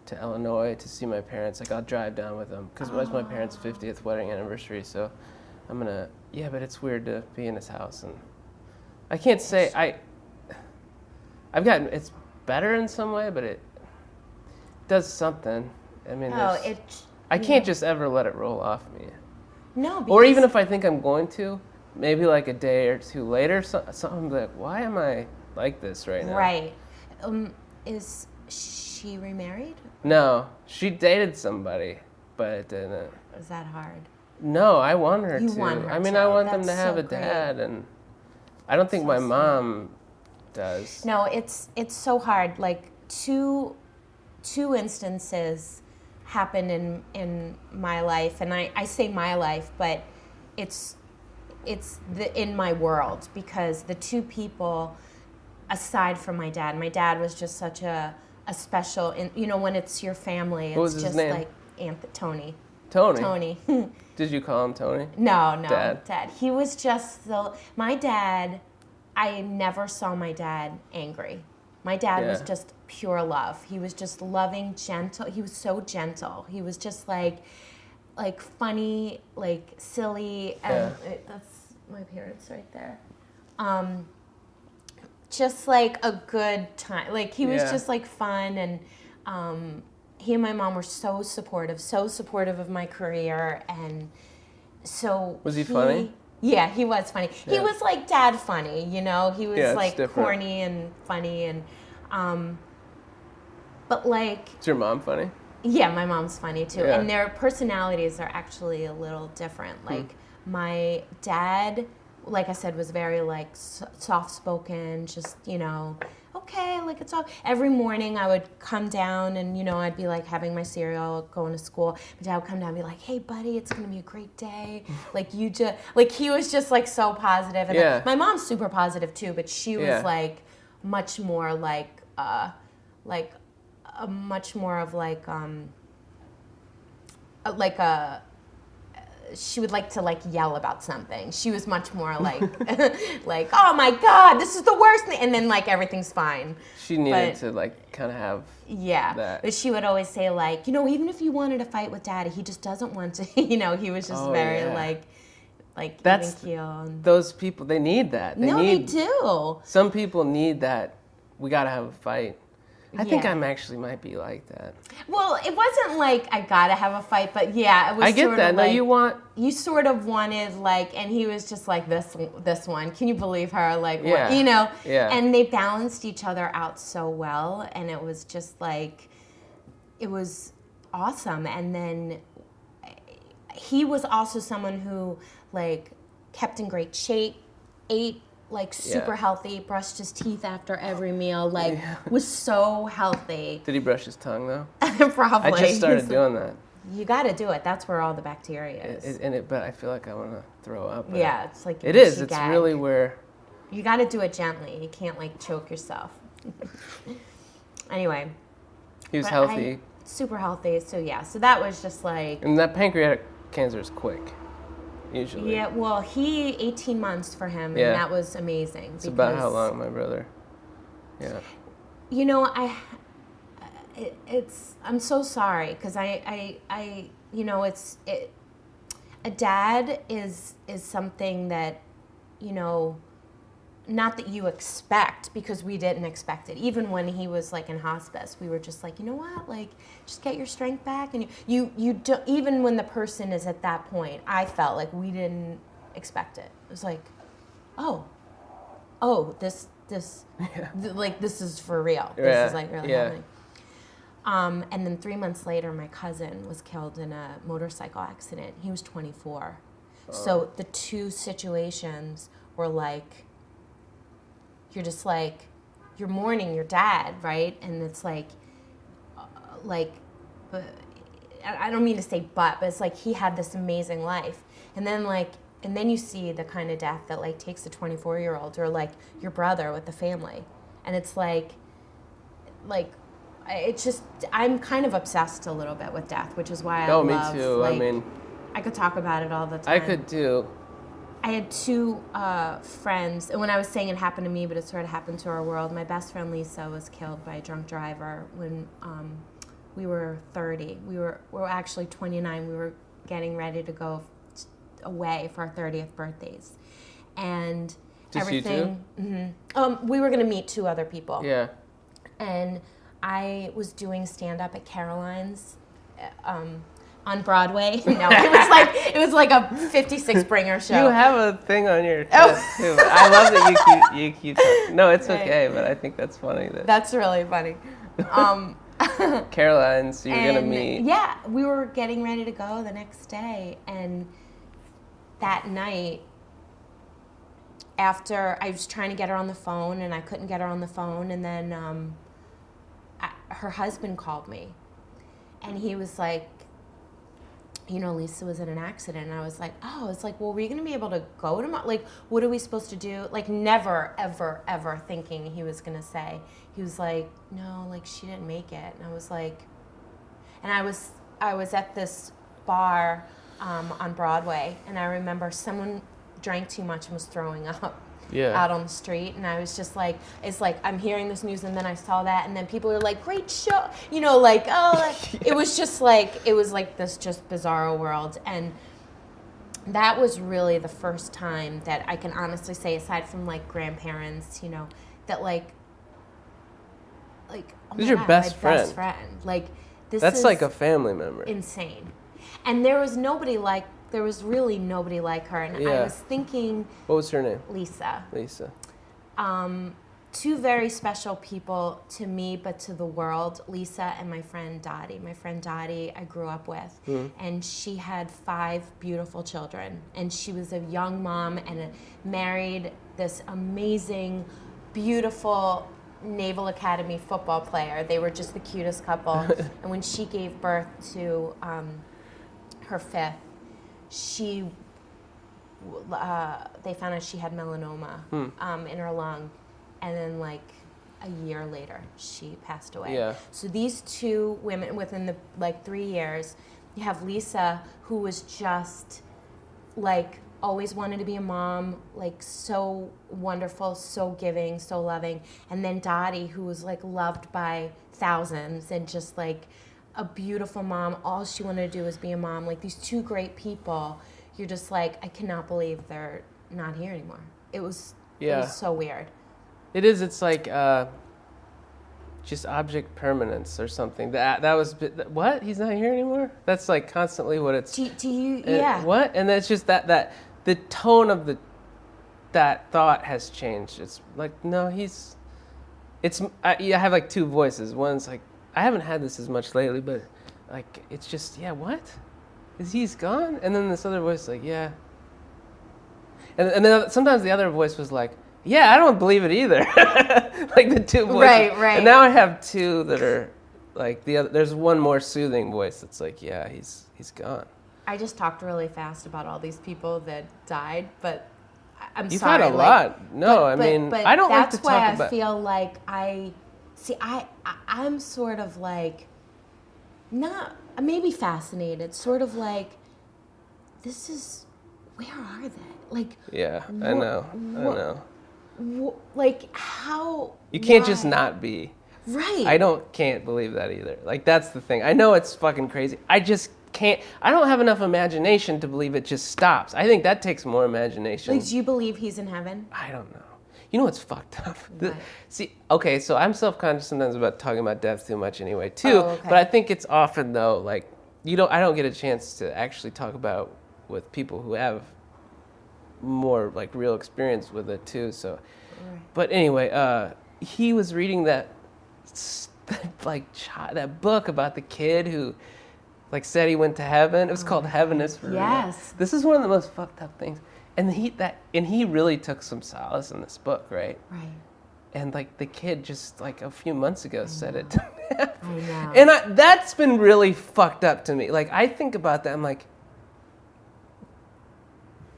to Illinois to see my parents. Like, I'll drive down with them because it was my parents' 50th wedding anniversary. So I'm gonna but it's weird to be in his house, and I can't say I've gotten it's better in some way, but it does something. I mean, I can't just ever let it roll off me. No, or even if I think I'm going to. Maybe like a day or two later, something like, why am I like this right now? Right. Is she remarried? No, she dated somebody, but it didn't. Is that hard? No, I want her to. Want her I mean, to. I want them to That's have so a dad, and I don't think my mom does. No, it's so hard. Like, two instances happened in my life, and I say my life, but it's in my world, because the 2 people, aside from my dad was just such a special, when it's your family, it's what was his just name? like Tony. Tony. Did you call him Tony? No, Dad. He was just my dad. I never saw my dad angry. My dad was just pure love. He was just loving, gentle. He was so gentle. He was just like funny, like silly, and that's my parents right there. Just like a good time. Like, he was just like fun, and he and my mom were so supportive of my career, and so was he funny? Yeah, he was funny. Yeah. He was like dad funny, He was like different. Corny and funny, and but like. Is your mom funny? Yeah, my mom's funny too, and their personalities are actually a little different. Like, my dad, like I said, was very like soft-spoken, just okay, like it's all. Every morning I would come down and, I'd be like having my cereal, going to school. My dad would come down and be like, hey, buddy, it's going to be a great day. Like he was just like so positive. And Yeah. my mom's super positive too, but she was Yeah. like much more like a much more of like a she would like to like yell about something. She was much more like like, oh my God, this is the worst thing, and then like everything's fine. She needed to like kind of have that. But she would always say like, even if you wanted to fight with Daddy, he just doesn't want to. He was just very like That's even keel. Those people, they need that. They do. Some people need that. We gotta have a fight. I think I'm actually might be like that. Well, it wasn't like I gotta have a fight, but yeah, it was. I get sort that. Of No, like, you sort of wanted like, and he was just like this one. Can you believe her? Like, yeah. Yeah. And they balanced each other out so well, and it was just like, it was awesome. And then he was also someone who like kept in great shape, ate like super healthy, brushed his teeth after every meal, like was so healthy. Did he brush his tongue though? Probably. I just started doing that. You got to do it. That's where all the bacteria is. But I feel like I want to throw up. Yeah, it's like it is. It's really where you got to do it gently. You can't like choke yourself. Anyway, he was healthy, super healthy. So yeah, so that was just like. And that pancreatic cancer is quick. Usually. Yeah, well, 18 months for him, and that was amazing. It's about how long, my brother? Yeah. I'm so sorry, because a dad is something that, not that you expect, because we didn't expect it. Even when he was like in hospice, we were just like, you know what, like just get your strength back. And you don't, even when the person is at that point, I felt like we didn't expect it. It was like, this like this is for real. This is like really happening. And then 3 months later, my cousin was killed in a motorcycle accident. He was 24. So the two situations were like, you're just like, you're mourning your dad, right? And it's like, I don't mean to say but it's like he had this amazing life. And then you see the kind of death that like takes a 24-year-old or like your brother with the family. And it's like, it's just, I'm kind of obsessed a little bit with death, which is why I love. Me too. Like, I mean, I could talk about it all the time. I could too. I had two friends, and when I was saying it happened to me, but it sort of happened to our world, my best friend Lisa was killed by a drunk driver when we were 30. We were actually 29. We were getting ready to go away for our 30th birthdays. And just everything. You two? We were going to meet two other people. Yeah. And I was doing stand-up at Caroline's on Broadway. No, it was like a 56 bringer show. You have a thing on your chest too. I love that you keep talking. No, it's okay, but I think that's funny. That's really funny. Caroline's, you were gonna meet. Yeah, we were getting ready to go the next day, and that night, after I was trying to get her on the phone and I couldn't get her on the phone, and then her husband called me, and he was like, Lisa was in an accident. And I was like, it's like, well, were you going to be able to go tomorrow? Like, what are we supposed to do? Like, never, ever, ever thinking he was going to say. He was like, no, like, she didn't make it. And I was like, and I was at this bar on Broadway, and I remember someone drank too much and was throwing up. Out on the street, and I was just like, it's like I'm hearing this news, and then I saw that, and then people are like, great show, it was just like, it was like this just bizarro world. And that was really the first time that I can honestly say, aside from like grandparents, that like oh this is your best friend. Like, this that's is like a family member. Insane. And there was really nobody like her. And I was thinking... What was her name? Lisa. Two very special people to me, but to the world, Lisa and my friend Dottie. My friend Dottie I grew up with, and she had 5 beautiful children. And she was a young mom and married this amazing, beautiful, Naval Academy football player. They were just the cutest couple. And when she gave birth to her fifth, they found out she had melanoma in her lung, and then like a year later she passed away. Yeah. So these two women, within the 3 years, you have Lisa, who was just like always wanted to be a mom, like so wonderful, so giving, so loving, and then Dottie, who was like loved by thousands and just like a beautiful mom. All she wanted to do was be a mom. Like these two great people, you're just like, I cannot believe they're not here anymore. It was so weird. It is. It's like just object permanence or something. That was what? He's not here anymore? That's like constantly what it's. Do you? Yeah. What? And that's just that the tone of that thought has changed. It's like, no, I have like two voices. One's like, I haven't had this as much lately, but like it's just, what? He's gone? And then this other voice is like, yeah. And then sometimes the other voice was like, yeah, I don't believe it either. Like the two voices. Right. And now I have two that are like there's one more soothing voice that's like, yeah, he's gone. I just talked really fast about all these people that died, but I'm You've sorry. You've had a lot. No, I mean, I don't like to talk about... That's why I feel like I'm sort of like, not, maybe fascinated, sort of like, this is, where are they? Like... Yeah, I know. Like, how... You can't just not be. Right. I can't believe that either. Like, that's the thing. I know it's fucking crazy. I just can't. I don't have enough imagination to believe it just stops. I think that takes more imagination. Like, do you believe he's in heaven? I don't know. You know what's fucked up? What? Okay, so I'm self-conscious sometimes about talking about death too much anyway, too. Oh, okay. But I think it's often, though, like, I don't get a chance to actually talk about with people who have more, like, real experience with it, too, so... Right. But anyway, he was reading that book about the kid who, like, said he went to heaven. It was called Heaven is for Real. Yes. This is one of the most fucked up things. And he really took some solace in this book, right? Right. And like the kid just like a few months ago said it to me. I know. And that's been really fucked up to me. Like I think about that, I'm like,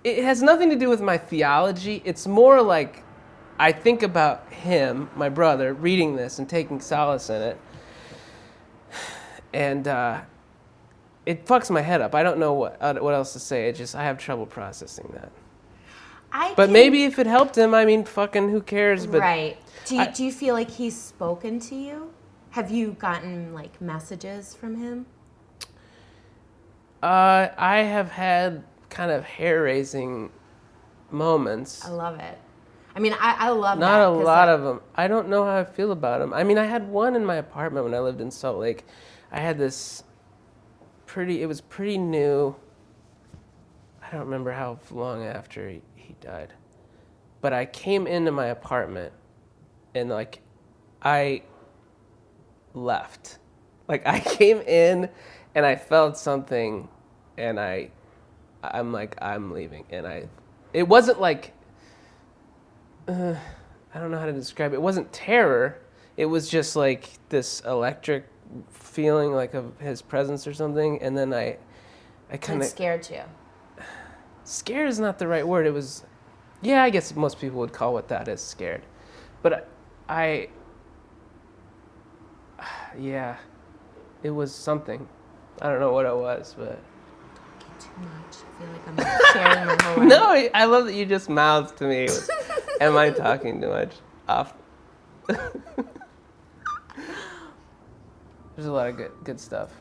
it has nothing to do with my theology. It's more like I think about him, my brother, reading this and taking solace in it. And it fucks my head up. I don't know what else to say. I have trouble processing that. But maybe if it helped him, I mean, fucking who cares? But right. Do you feel like he's spoken to you? Have you gotten, like, messages from him? I have had kind of hair-raising moments. I love it. I mean, I love that. Not a lot of them. I don't know how I feel about them. I mean, I had one in my apartment when I lived in Salt Lake. I had this it was pretty new. I don't remember how long after he died. But I came into my apartment and like I left. Like I came in and I felt something and I'm like, I'm leaving. And it wasn't like, I don't know how to describe it. It wasn't terror. It was just like this electric feeling like of his presence or something. And then I kind of... It scared you. Scared is not the right word. It was, yeah, I guess most people would call what that is scared. But yeah, it was something. I don't know what it was, but... Too much. I feel like I'm sharing my whole life. No, I love that you just mouthed to me. Am I talking too much? Off. There's a lot of good stuff.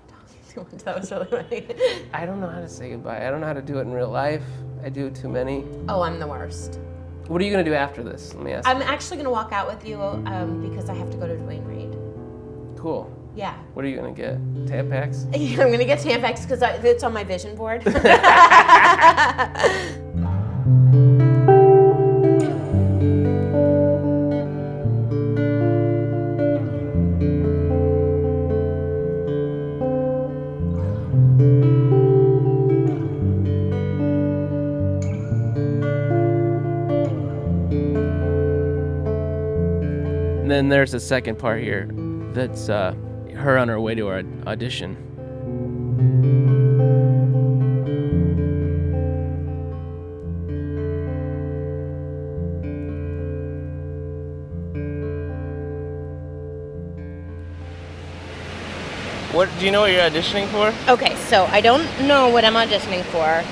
That was really funny. I don't know how to say goodbye. I don't know how to do it in real life. I do too many. Oh, I'm the worst. What are you going to do after this? Let me ask I'm actually going to walk out with you because I have to go to Dwayne Reed. Cool. Yeah. What are you going to get? Tampax? Yeah, I'm going to get Tampax because it's on my vision board. And then there's a second part here that's her on her way to her audition. What do you know what you're auditioning for? Okay, so I don't know what I'm auditioning for,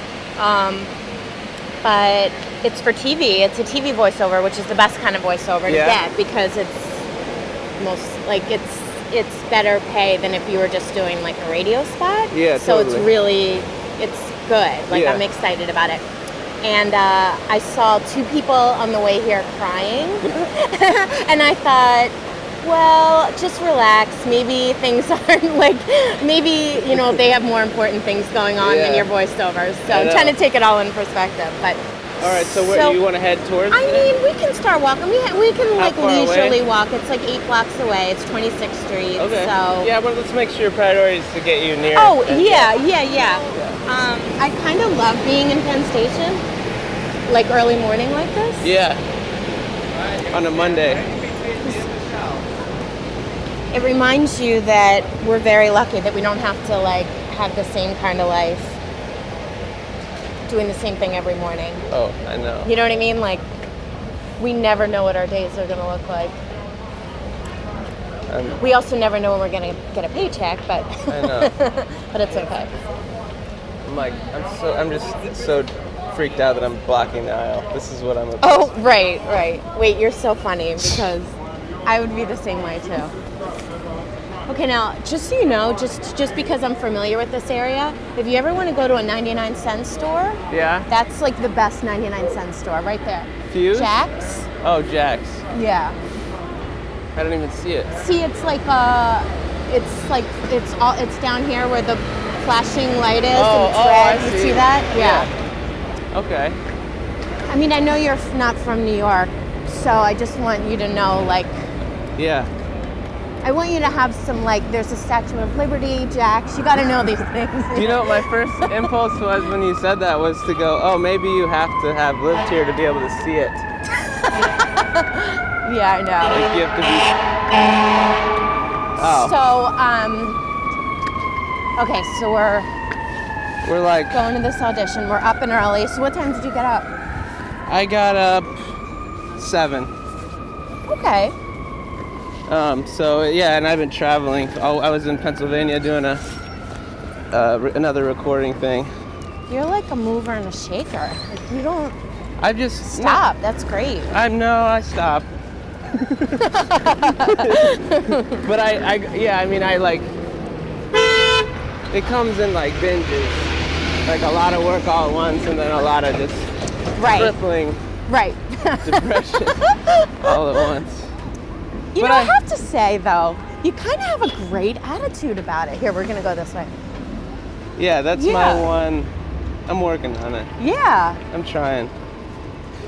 but it's for TV. It's a TV voiceover, which is the best kind of voiceover to get because it's better pay than if you were just doing like a radio spot. Yeah, so totally. it's good. Like I'm excited about it. And I saw 2 people on the way here crying, and I thought, well, just relax. Maybe things aren't like, maybe, they have more important things going on than your voiceovers. So I'm trying to take it all in perspective. But all right, so where do you want to head towards? I mean, we can start walking. We can How far leisurely away? walk. It's like 8 blocks away. It's 26th Street. Okay. So Yeah, but let's make sure your priority is to get you near. Oh, yeah. I kind of love being in Penn Station, like early morning like this. Yeah. On a Monday. It reminds you that we're very lucky that we don't have to like have the same kind of life, doing the same thing every morning. Oh, I know. You know what I mean? Like, we never know what our days are going to look like. We also never know when we're going to get a paycheck, but I know. but it's okay. I'm just so freaked out that I'm blocking the aisle. This is what I'm about. Oh, right. Wait, you're so funny because I would be the same way too. Okay, now, just so you know, just because I'm familiar with this area, if you ever want to go to a 99-cent store, that's like the best 99-cent store right there. Fuse? Jack's. Oh, Jack's. Yeah. I don't even see it. See, it's down here where the flashing light is and it's red. I You see. see that? Yeah. Okay. I mean, I know you're not from New York, so I just want you to know, like, Yeah. I want you to have some, like, there's a Statue of Liberty, Jack's. You got to know these things. Do you know what my first impulse was when you said that was to go, oh, maybe you have to have lived here to be able to see it. Yeah, I know. Like you have to be... Oh. So, okay, so we're like... going to this audition. We're up and early. So what time did you get up? I got up 7. Okay. So yeah, and I've been traveling. I was in Pennsylvania doing another recording thing. You're like a mover and a shaker. Like, you don't I just stop. That's great. I stop. But I like it comes in like binges, like a lot of work all at once, and then a lot of just crippling depression all at once. You know, I have to say, though, you kind of have a great attitude about it. Here, we're going to go this way. Yeah, that's my one. I'm working on it. Yeah. I'm trying.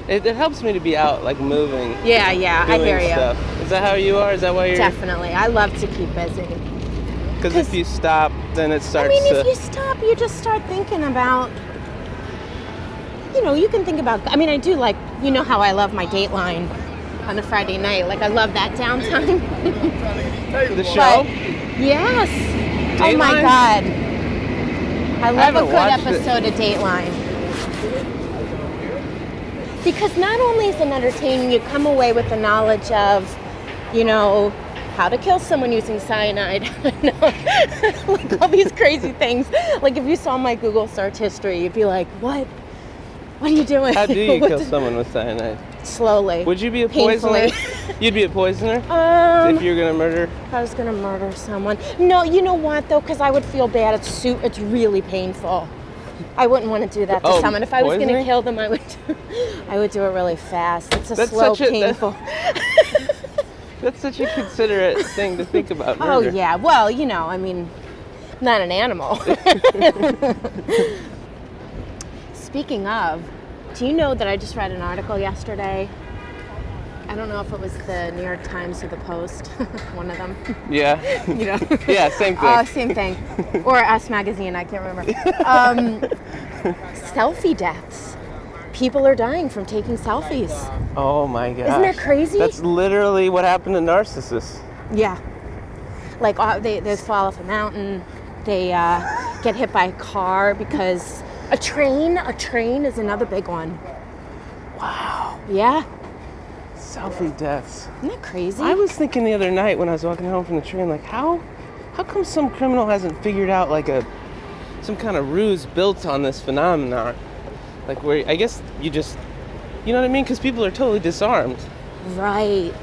It helps me to be out, like, moving. Yeah, I hear you. Stuff. Is that how you are? Is that why you're... Definitely. I love to keep busy. Because if you stop, then it starts if you stop, you just start thinking about... you can think about... I mean, I do, like, you know how I love my Dateline on a Friday night. Like, I love that downtime. The show? Yes. Dateline? Oh, my God. I love a good watched episode of Dateline. Because not only is it entertaining, you come away with the knowledge of, how to kill someone using cyanide. Like all these crazy things. Like if you saw my Google search history, you'd be like, what? What are you doing? How do you kill someone with cyanide? Slowly. Would you be a poisoner? You'd be a poisoner? If you were going to murder? If I was going to murder someone. No, you know what, though? Because I would feel bad. It's really painful. I wouldn't want to do that to someone. If I was going to kill them, I would do it really fast. It's painful. That's such a considerate thing to think about murder. Oh, yeah. Well, I mean, not an animal. Speaking of, do you know that I just read an article yesterday? I don't know if it was the New York Times or the Post, one of them. Yeah. Yeah, same thing. Same thing. Or Us Magazine, I can't remember. Selfie deaths. people are dying from taking selfies. Oh my gosh. Isn't that crazy? That's literally what happened to narcissists. Yeah. Like they fall off a mountain. They get hit by a car because a train is another big one. Wow. Yeah. Selfie deaths. Isn't that crazy? I was thinking the other night when I was walking home from the train, like how come some criminal hasn't figured out like some kind of ruse built on this phenomenon? Like where I guess you know what I mean? Because people are totally disarmed. Right.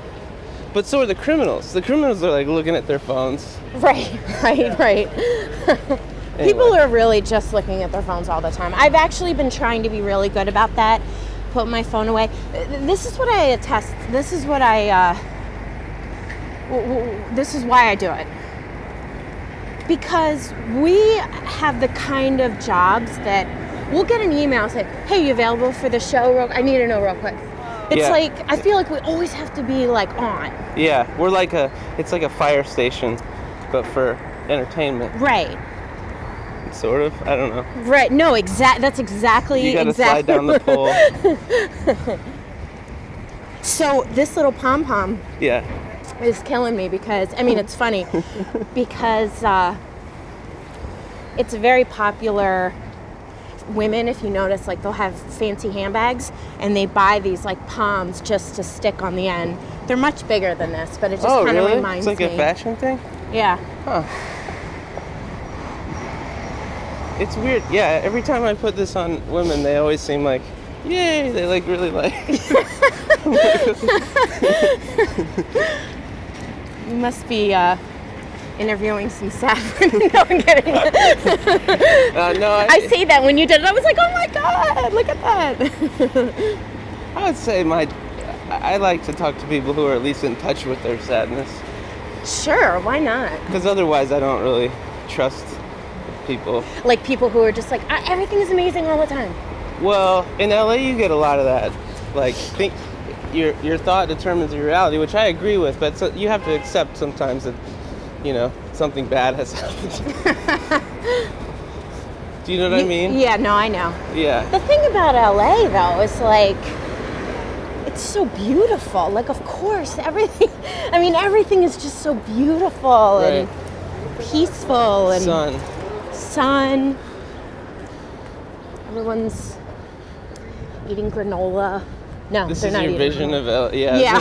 But so are the criminals. The criminals are like looking at their phones. Right. Anyway. People are really just looking at their phones all the time. I've actually been trying to be really good about that. Put my phone away. This is what I attest. This is what this is why I do it. Because we have the kind of jobs that we'll get an email saying, hey, you available for the show? I need to know real quick. It's like, I feel like we always have to be like on. Yeah, we're like it's like a fire station, but for entertainment. Right. Sort of, I don't know. Right, no, that's exactly. You gotta slide down the pole. So this little pom-pom is killing me because, I mean, it's funny because it's a very popular. Women, if you notice, like they'll have fancy handbags and they buy these like palms just to stick on the end. They're much bigger than this, but it just kind of reminds me. It's like a fashion thing? Yeah. Huh. It's weird. Yeah, every time I put this on women, they always seem like, yay, they like really like. You must be interviewing some staff. No, I'm kidding. No, I say that when you did it, I was like, oh my God, look at that. I would say I like to talk to people who are at least in touch with their sadness. Sure, why not? Because otherwise I don't really trust people. Like people who are just like, everything is amazing all the time. Well, in LA you get a lot of that. Like, think your thought determines your reality, which I agree with, but you have to accept sometimes that, you know, something bad has happened. Do you know what I mean? Yeah, no, I know. Yeah. The thing about LA, though, is like, it's so beautiful. Like, of course, everything is just so beautiful and peaceful. And sun. Everyone's eating granola. No, this they're is not your eating vision granola. of LA. Yeah.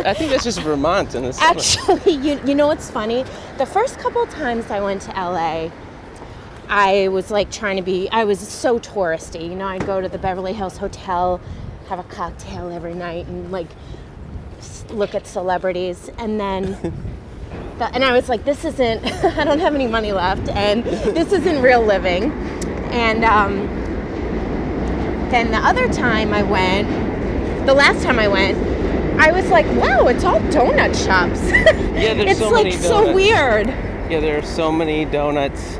I think that's just Vermont in the summer. Actually, you know what's funny? The first couple of times I went to LA, I was like I was so touristy. You know, I'd go to the Beverly Hills Hotel, have a cocktail every night, and like look at celebrities. And then, and I was like, this isn't, I don't have any money left, and this isn't real living. And then the last time I went, I was like, wow, it's all donut shops. Yeah, there's it's so like many donuts. so weird. Yeah, there are so many donuts.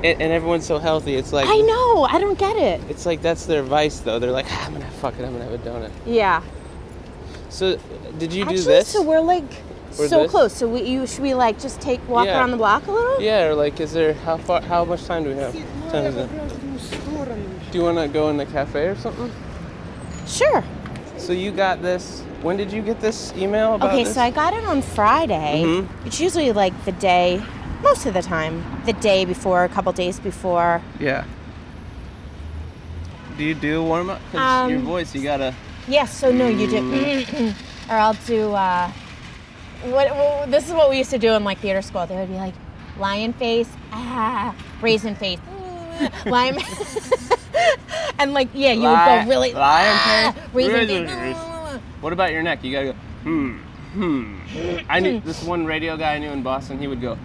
And everyone's so healthy. It's like, I know, I don't get it. It's like that's their vice, though. They're like, I'm gonna have a donut. Yeah. So, did you Actually, do this? so we're like this? close. So should we like just walk around the block a little? Yeah, or like, how much time do we have? Do you want to go in the cafe or something? Sure. So you got this. When did you get this email about this? Okay, so I got it on Friday. Mm-hmm. It's usually like the day, most of the time, the day before, a couple days before. Yeah. Do you do warm up? Because your voice, you gotta. Yes. So no, you do. Or I'll do. This is what we used to do in like theater school. They would be like, lion face, raisin face, lion. And like, yeah, you would go really lion face, raisin face. What about your neck? You gotta go I knew this one radio guy I knew in Boston. He would go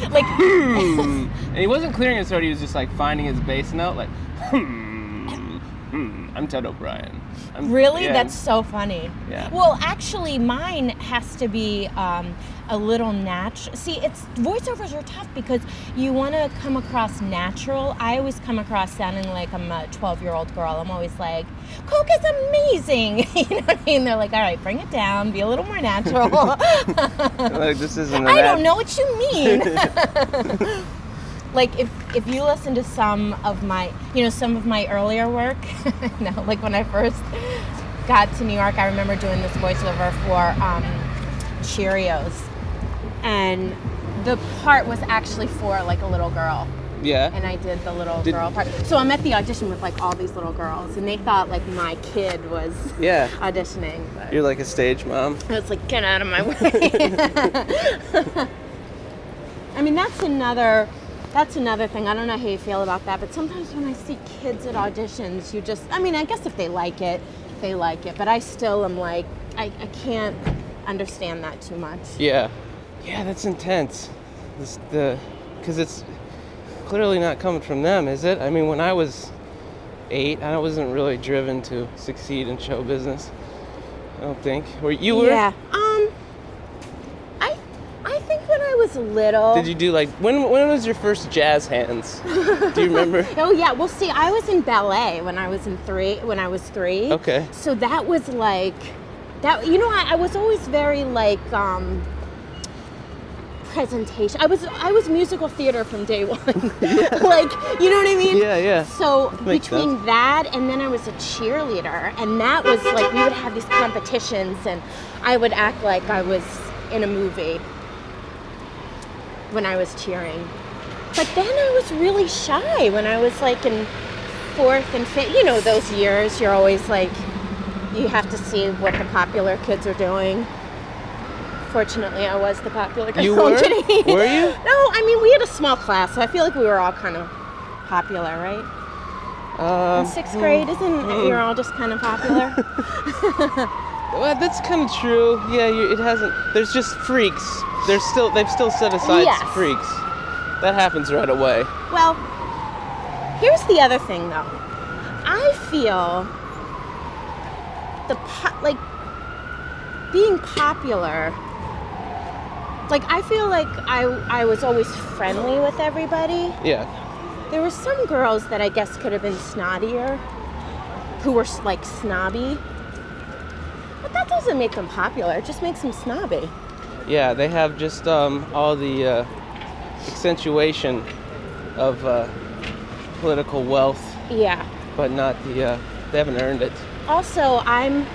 like and he wasn't clearing his throat. He was just like finding his bass note, like I'm Ted O'Brien. Really? Yeah. That's so funny. Yeah. Well, actually, mine has to be a little natural. See, voiceovers are tough because you want to come across natural. I always come across sounding like I'm a 12-year-old girl. I'm always like, Coke is amazing. You know what I mean? They're like, all right, bring it down. Be a little more natural. Like, this isn't I don't know what you mean. like if you listen to some of my earlier work, like when I first got to New York, I remember doing this voiceover for Cheerios, and the part was actually for like a little girl. Yeah. And I did the little girl part. So I'm at the audition with like all these little girls, and they thought like my kid was auditioning. But you're like a stage mom. I was like, get out of my way. I mean, that's another thing. I don't know how you feel about that, but sometimes when I see kids at auditions, I guess if they like it, they like it. But I still am like, I can't understand that too much. Yeah. Yeah, that's intense. Because it's clearly not coming from them, is it? I mean, when I was 8, I wasn't really driven to succeed in show business. I don't think. You were? Yeah. I think when I was little. Did you do like when was your first jazz hands? Do you remember? Oh yeah. Well, see, I was in ballet when I was 3. Okay. So that was like that. I was always very like presentation. I was musical theater from day one. Like, you know what I mean? Yeah. So Makes between sense. that and then I was a cheerleader, and that was like we would have these competitions, and I would act like I was in a movie when I was cheering. But then I was really shy when I was like in 4th and 5th. Those years you're always like you have to see what the popular kids are doing. Fortunately, I was the popular girl. You were? I'm kidding. Were you? No, I mean, we had a small class, so I feel like we were all kind of popular, right? In 6th grade, you're all just kind of popular? Well, that's kind of true. Yeah, it hasn't. There's just freaks. They've still set aside freaks. That happens right away. Well, here's the other thing, though. I feel being popular. Like, I feel like I was always friendly with everybody. Yeah. There were some girls that I guess could have been snottier, who were, like, snobby. But that doesn't make them popular. It just makes them snobby. Yeah, they have just all the accentuation of political wealth. Yeah. But not they haven't earned it. Also, I'm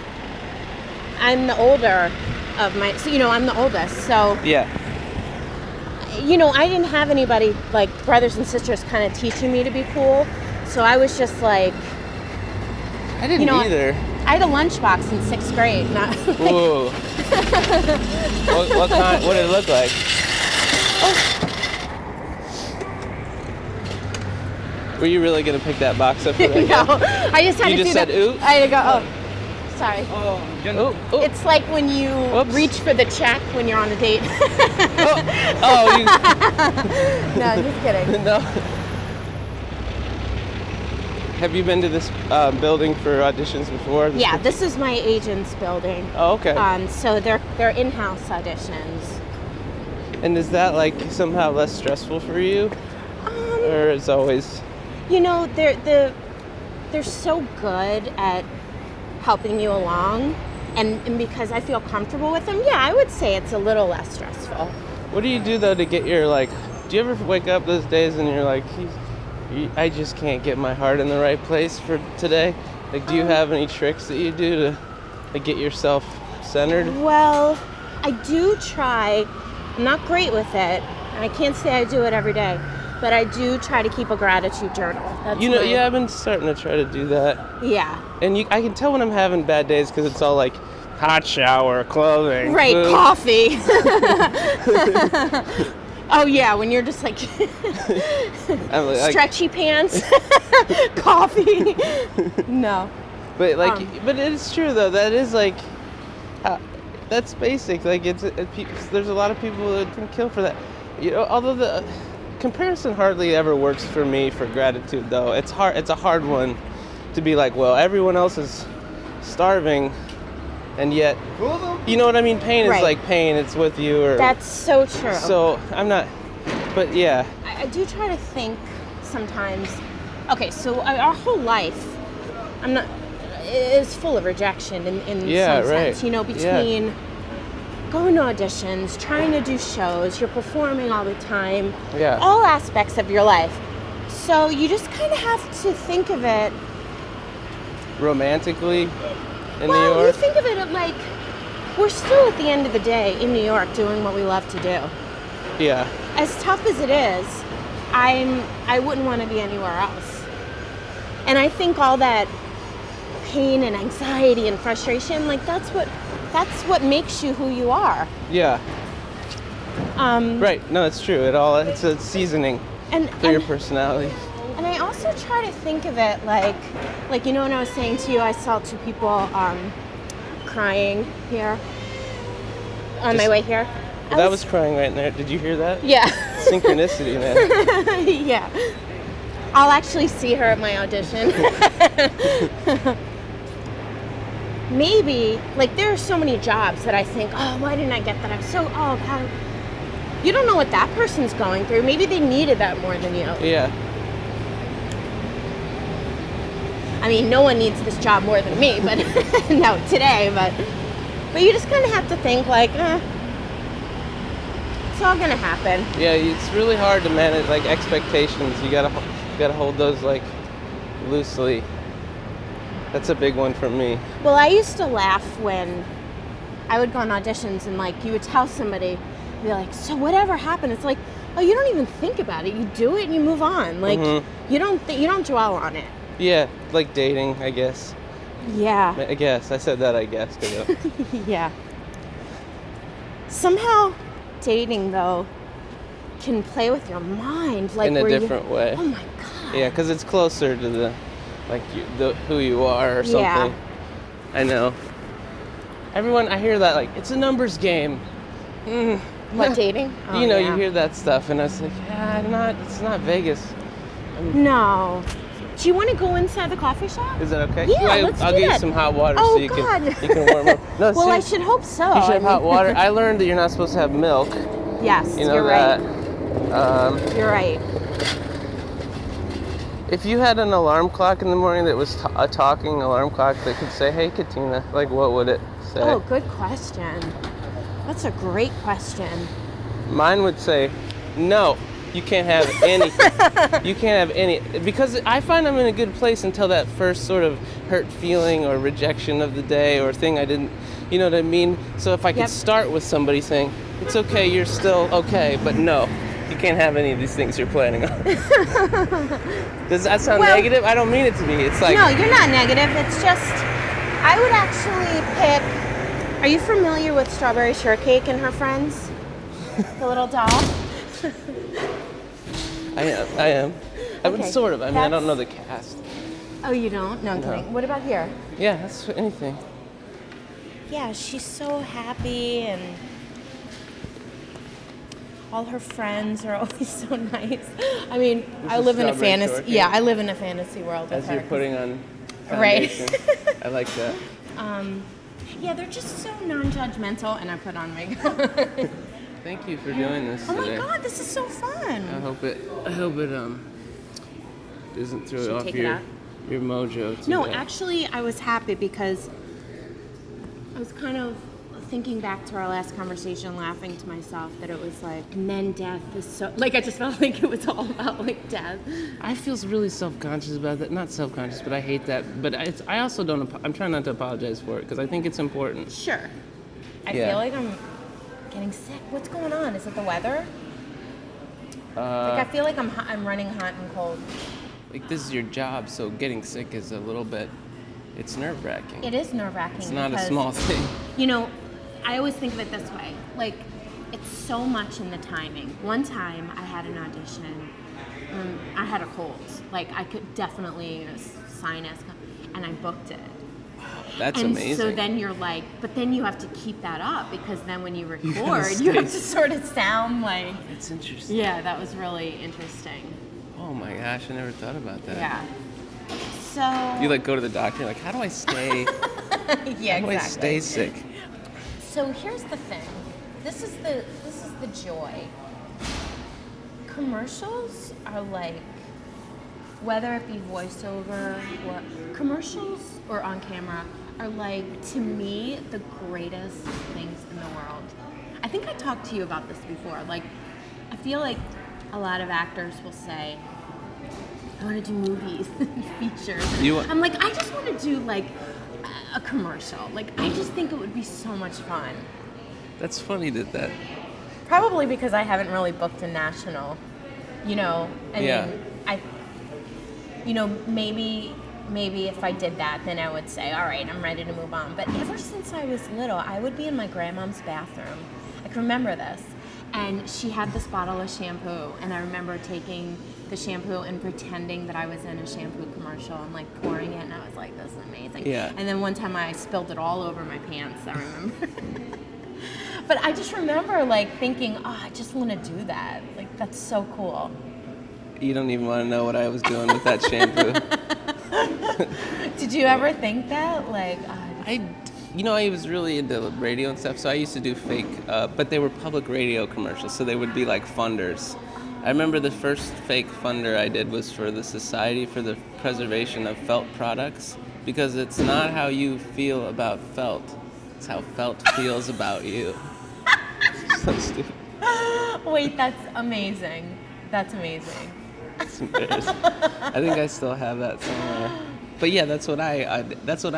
the older of my, so I'm the oldest, so yeah, I didn't have anybody like brothers and sisters kind of teaching me to be cool, so I was just like, I didn't either. I had a lunchbox in 6th grade. Not Whoa. What kind? What did it look like? Were you really gonna pick that box up? For that No, I just had you to just do said, that. Ooh? I had to go. Sorry. Oh. It's like when you Whoops. reach for the check when you're on a date. You... No, just kidding. No. Have you been to this building for auditions before? This is my agent's building. Oh, okay. So they're in-house auditions. And is that like somehow less stressful for you, or is always? They're so good at helping you along, and because I feel comfortable with them, I would say it's a little less stressful. What do you do though to get your do you ever wake up those days and you're like, I just can't get my heart in the right place for today? Like, do you have any tricks that you do to get yourself centered? Well, I do try. I'm not great with it. I can't say I do it every day, but I do try to keep a gratitude journal. That's I've been starting to try to do that. Yeah. And I can tell when I'm having bad days because it's all like hot shower, clothing, right, food. Coffee. Oh yeah, when you're just like stretchy pants, coffee. No. But but it's true though. That is like, that's basic. Like there's a lot of people that can kill for that. Although the comparison hardly ever works for me for gratitude though. It's hard. It's a hard one to be like, well, everyone else is starving, and yet, you know what I mean? Pain is like pain. It's with you. That's so true. So I'm not, but yeah. I do try to think sometimes. Okay, so our whole life, is full of rejection in some sense. Between going to auditions, trying to do shows, you're performing all the time. Yeah. All aspects of your life. So you just kind of have to think of it romantically in New Well, York. you think of it like we're still at the end of the day in New York doing what we love to do. Yeah. As tough as it is, I wouldn't want to be anywhere else. And I think all that pain and anxiety and frustration, like that's what makes you who you are. Yeah. Right. No, it's true. It's a seasoning for your personality. And I also try to think of it like when I was saying to you, I saw two people crying here on my way here. That was crying right there. Did you hear that? Yeah. Synchronicity, man. Yeah. I'll actually see her at my audition. Maybe, there are so many jobs that I think, oh, why didn't I get that? Oh, God. You don't know what that person's going through. Maybe they needed that more than you. Yeah. I mean, no one needs this job more than me, but no, today, but you just kind of have to think it's all gonna happen. Yeah, it's really hard to manage expectations. You gotta hold those loosely. That's a big one for me. Well, I used to laugh when I would go on auditions and you would tell somebody, be like, so whatever happened? It's like, oh, you don't even think about it. You do it and you move on. You don't dwell on it. Yeah, like dating, I guess. Yeah. I guess. I said that, I guess. Yeah. Somehow dating, though, can play with your mind. In a different way. Oh, my God. Yeah, because it's closer to the who you are or something. Yeah. I know. Everyone, I hear that, it's a numbers game. What, dating? Oh, you yeah. hear that stuff, and I was like, it's not Vegas. No. Do you want to go inside the coffee shop? Is that okay? Yeah, let's do I'll give that. you some hot water Oh, so you God. can warm up. No, well, I should hope so. You should have hot water. I learned that you're not supposed to have milk. Yes, You know you're that. right. You're right. If you had an alarm clock in the morning that was a talking alarm clock that could say, "Hey, Katina," what would it say? Oh, good question. That's a great question. Mine would say, "No, you can't have anything. You can't have any," because I find I'm in a good place until that first sort of hurt feeling or rejection of the day or thing I didn't, you know what I mean? So if I could start with somebody saying, "It's okay, you're still okay, but no, you can't have any of these things you're planning on." Does that sound negative? I don't mean it to be. It's No, you're not negative. It's just, I would actually pick, are you familiar with Strawberry Shortcake and her friends? The little doll? I am. Okay, Sort of. I mean, I don't know the cast. Oh, you don't? No, I'm kidding. What about here? Yeah, that's anything. Yeah, she's so happy and all her friends are always so nice. I mean, I live in a fantasy. Shortcake. Yeah, I live in a fantasy world with As her. you're putting on Right. foundation. I like that. Yeah, they're just so non-judgmental, and I put on makeup. Thank you for doing this Oh today. my God, this is so fun. I hope it doesn't throw Should off take it your out? mojo. No, actually, I was happy because I was kind of thinking back to our last conversation, laughing to myself that it was and then death is so, I just felt like it was all about death. I feel really self-conscious about that. Not self-conscious, but I hate that. But I also don't. I'm trying not to apologize for it because I think it's important. Sure. I feel like I'm getting sick. What's going on? Is it the weather? I feel like I'm running hot and cold. This is your job, so getting sick is a little bit. It's nerve-wracking. It is nerve-wracking. It's not a small thing. I always think of it this way. It's so much in the timing. One time I had an audition. I had a cold. I could definitely sinus, and I booked it. That's and amazing. So then you're but then you have to keep that up because then when you record, you have to sort of sound like. It's interesting. Yeah, that was really interesting. Oh my gosh, I never thought about that. Yeah. So. You go to the doctor, how do I stay? Yeah, how do I stay sick? So here's the thing. This is the joy. Commercials are whether it be voiceover or commercials or on camera are like, to me, the greatest things in the world. I think I talked to you about this before. Like, I feel like a lot of actors will say, I want to do movies and features. I'm like, I just want to do like a commercial. Like, I just think it would be so much fun. That's funny that. Probably because I haven't really booked a national, you know. I mean, maybe if I did that, then I would say, all right, I'm ready to move on. But ever since I was little, I would be in my grandmom's bathroom. I can remember this. And she had this bottle of shampoo, and I remember taking the shampoo and pretending that I was in a shampoo commercial and like pouring it, and I was like, this is amazing. Yeah. And then one time I spilled it all over my pants, I remember. But I just remember like thinking, oh, I just want to do that. Like, that's so cool. You don't even want to know what I was doing with that shampoo. Did you ever think that? Like, I was really into radio and stuff, so I used to do fake, but they were public radio commercials, so they would be like funders. I remember the first fake funder I did was for the Society for the Preservation of Felt Products, because it's not how you feel about felt, it's how felt feels about you. So stupid. Wait, that's amazing. That's amazing. It's embarrassing. I think I still have that somewhere. But yeah, that's what I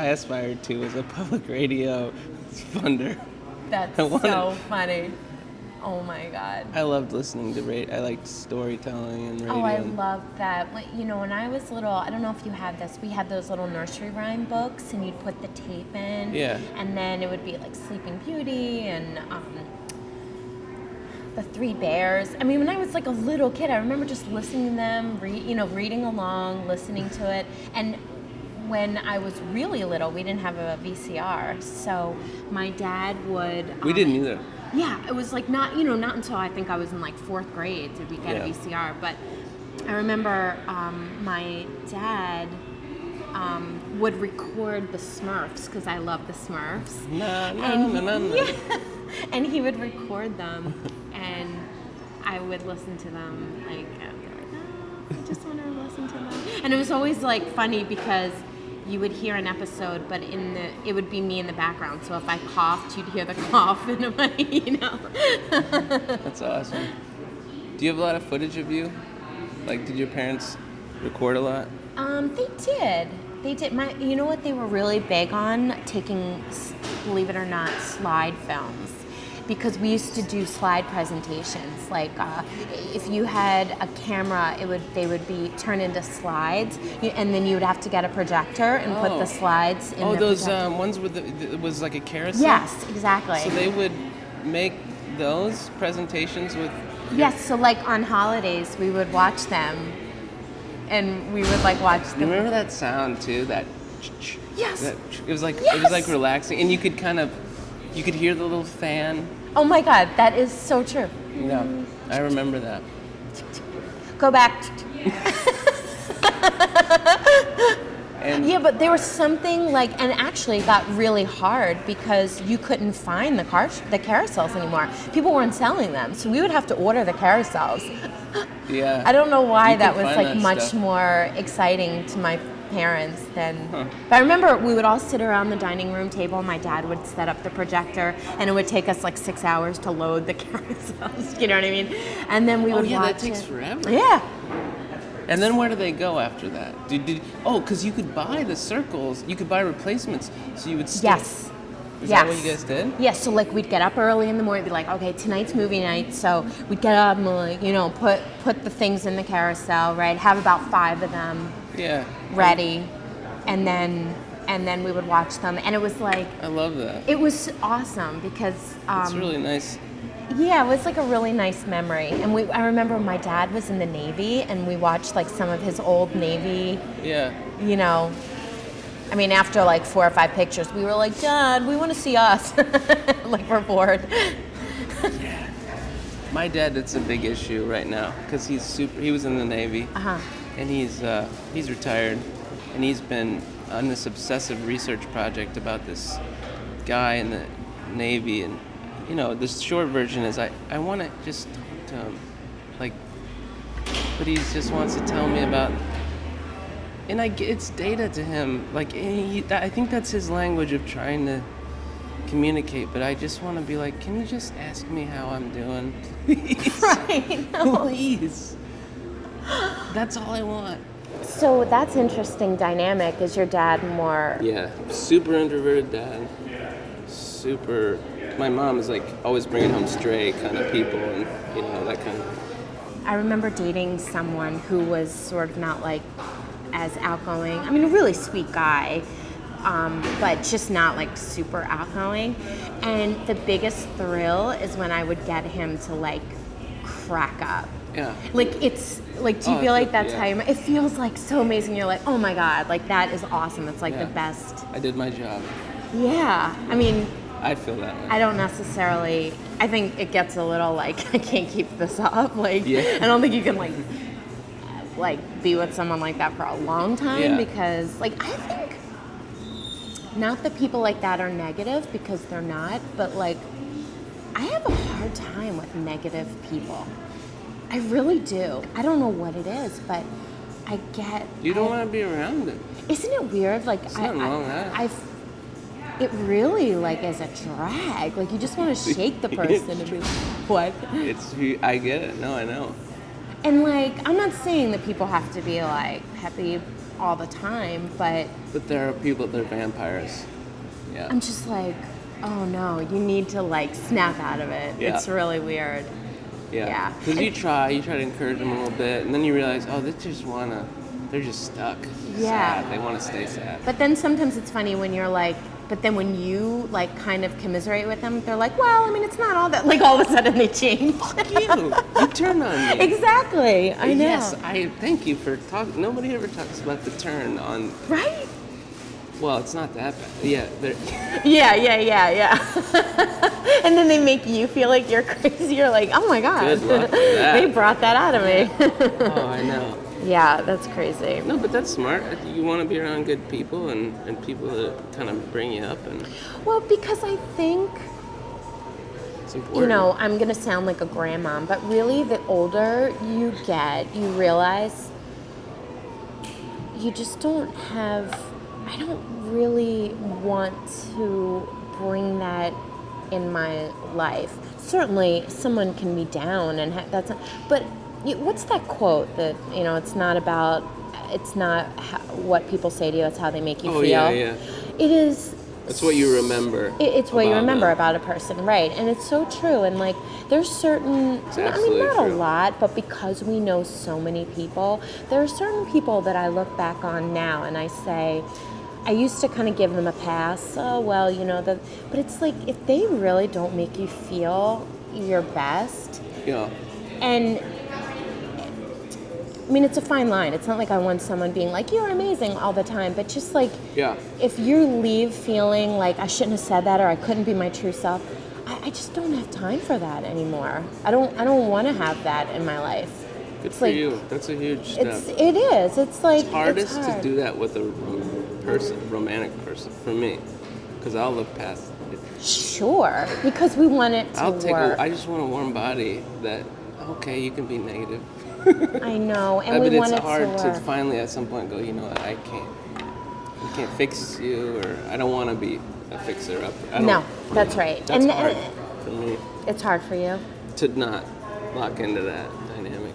aspired to, as a public radio funder. That's so funny. Oh my God. I loved listening to radio. I liked storytelling and radio. Oh, I loved that. You know, when I was little, I don't know if you had this, we had those little nursery rhyme books, and you'd put the tape in. Yeah. And then it would be like Sleeping Beauty and the Three Bears. I mean, when I was like a little kid, I remember just listening to them, reading along, listening to it. And when I was really little, we didn't have a VCR, so my dad would... we didn't either. Yeah, it was like not until I think I was in like 4th grade did we get a VCR. But I remember my dad would record the Smurfs, because I love the Smurfs. And he would record them, and I would listen to them. Like, I'd be like, oh, I just want to listen to them. And it was always like funny because you would hear an episode, but it would be me in the background. So if I coughed, you'd hear the cough, and That's awesome. Do you have a lot of footage of you? Like, did your parents record a lot? They did. They did. You know what they were really big on? Taking, believe it or not, slide films. Because we used to do slide presentations. Like, if you had a camera, they would be turned into slides, and then you would have to get a projector and put the slides in. Oh, those ones with it was like a carousel. Yes, exactly. So they would make those presentations with. Yes, so like on holidays, we would watch them, and we would like watch them. You remember that sound too? That. Yes. It was like relaxing, and you could hear the little fan. Oh my God, that is so true. Yeah, I remember that. Go back. And yeah, but there was something like, and actually it got really hard because you couldn't find the carousels anymore. People weren't selling them, so we would have to order the carousels. Yeah. I don't know why that was like that much stuff. more exciting to my parents than. But I remember we would all sit around the dining room table, and my dad would set up the projector, and it would take us like 6 hours to load the carousels. You know what I mean? And then we would watch that takes forever. Yeah. And then where do they go after that? Because you could buy the circles, you could buy replacements, so you would stick. Yes. Is that what you guys did? Yes, so like we'd get up early in the morning, be like, okay, tonight's movie night, so we'd get up and like, put the things in the carousel, right? Have about 5 of them ready, and then we would watch them, and it was like, I love that. It was awesome because it's really nice. Yeah, it was like a really nice memory. And I remember my dad was in the Navy, and we watched like some of his old Navy. Yeah. I mean, after like 4 or 5 pictures, we were like, Dad, we want to see us. Like, we're bored. Yeah. My dad, it's a big issue right now because he was in the Navy. And he's retired, and he's been on this obsessive research project about this guy in the Navy. And the short version is I want to just talk to him, but he just wants to tell me about And it's data to him. Like, I think that's his language of trying to communicate. But I just want to be like, can you just ask me how I'm doing, please? Right. No. Please. That's all I want. So that's interesting dynamic. Is your dad more... Yeah, super introverted dad. Super... My mom is like always bringing home stray kind of people and, you know, that kind of... I remember dating someone who was sort of not like as outgoing. I mean, a really sweet guy, but just not like super outgoing. And the biggest thrill is when I would get him to like crack up. Yeah. Like it's like, do you feel like that's how you? It feels like so amazing. You're like, oh my god, like that is awesome. It's like the best. I did my job. Yeah. I mean, I feel that way. I don't necessarily. I think it gets a little like I can't keep this up. Like Yeah. I don't think you can like be with someone like that for a long time because like I think not that people like that are negative because they're not, but like I have a hard time with negative people. I really do. I don't know what it is, but I get. You don't want to be around it. Isn't it weird? Like There's nothing wrong with that. It really like is a drag. Like you just want to shake the person and be like, what? I get it. No, I know. And like I'm not saying that people have to be like happy all the time, but there are people that are vampires. Yeah. I'm just like, oh no, you need to like snap out of it. Yeah. It's really weird. Yeah. Because you try to encourage them a little bit, and then you realize, oh, they're just stuck. Yeah. Sad. They want to stay sad. But then sometimes it's funny when you're like, but then when you like kind of commiserate with them, they're like, well, I mean, it's not all that. Like all of a sudden they change. Fuck you. You turn on me. Exactly. I know. Yes, I thank you for talking. Nobody ever talks about the turn on. Right? Well, it's not that bad. Yeah. Yeah. And then they make you feel like you're crazy. You're like, oh my God. Good luck with that. They brought that out of me. Oh, I know. Yeah, that's crazy. No, but that's smart. You want to be around good people and people that kind of bring you up. Well, because I think, it's important. you know, I'm going to sound like a grandma, but really the older you get, you realize you just don't have, I don't really want to bring that in my life. Certainly someone can be down and but what's that quote that, you know, it's not what people say to you, it's how they make you feel. Yeah. It is. That's what you remember. It's what you remember about a person, right? And it's so true. And like, there's certain, I mean, not a lot, but because we know so many people, there are certain people that I look back on now and I say, I used to kind of give them a pass. Oh, well, you know, but it's like, if they really don't make you feel your best. Yeah. And I mean, it's a fine line. It's not like I want someone being like, you're amazing all the time, but just like, if you leave feeling like I shouldn't have said that or I couldn't be my true self, I just don't have time for that anymore. I don't want to have that in my life. Good for you. That's a huge step. It is. It's like, it's hardest hard to do that with a romantic person, for me, because I'll look past it. Sure, because we want it to work. I just want a warm body that, okay, you can be negative. I know, and we want it to work. It's hard to finally at some point go, you know what, I can't fix you, or I don't want to be a fixer-up. No, that's right. That's hard for me. It's hard for you? To not lock into that dynamic.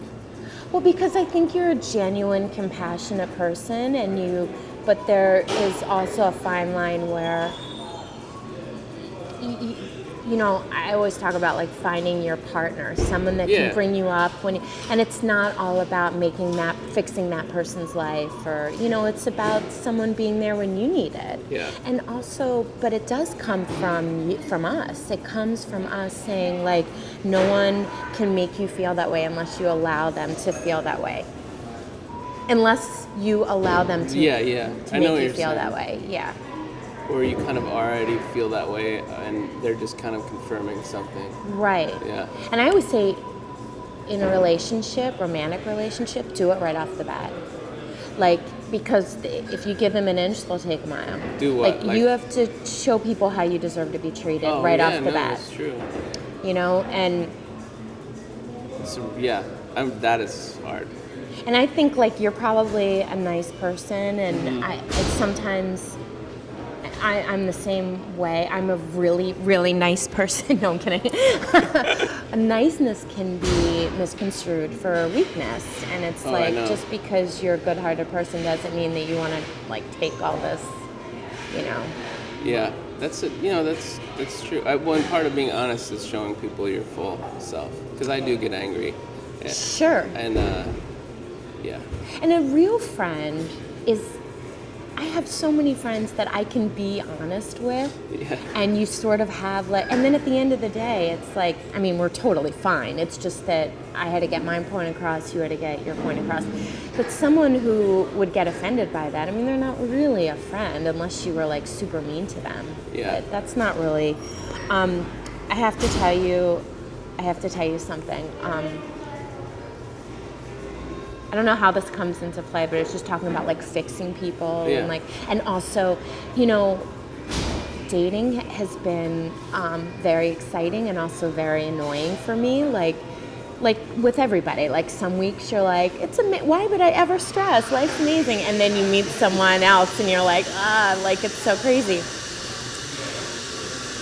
Well, because I think you're a genuine, compassionate person, but there is also a fine line where, you know, I always talk about like finding your partner, someone that can bring you up and it's not all about fixing that person's life, or, you know, it's about someone being there when you need it. Yeah. And also, but it does come from us. It comes from us saying like, no one can make you feel that way unless you allow them to feel that way. Unless you allow them to, to make you feel that way. Yeah. Or you kind of already feel that way and they're just kind of confirming something. Right. Yeah. And I always say in a romantic relationship, do it right off the bat. Like, because if you give them an inch, they'll take a mile. Do what? Like you have to show people how you deserve to be treated right off the bat. That's true. You know, and So, yeah, that is hard. And I think like you're probably a nice person, and sometimes I'm the same way. I'm a really, really nice person. No, I'm kidding. Niceness can be misconstrued for weakness, and it's just because you're a good-hearted person doesn't mean that you want to like take all this, you know. Yeah, that's it. You know, that's true. One part of being honest is showing people your full self, because I do get angry. Sure. And yeah. And a real friend is. I have so many friends that I can be honest with, and you sort of have like, and then at the end of the day, it's like, I mean, we're totally fine. It's just that I had to get my point across, you had to get your point across. But someone who would get offended by that, I mean, they're not really a friend unless you were like super mean to them. Yeah. But that's not really. I have to tell you something. I don't know how this comes into play, but it's just talking about like fixing people and also, you know, dating has been very exciting and also very annoying for me. Like with everybody, like some weeks you're like, why would I ever stress? Life's amazing, and then you meet someone else and you're like, like it's so crazy.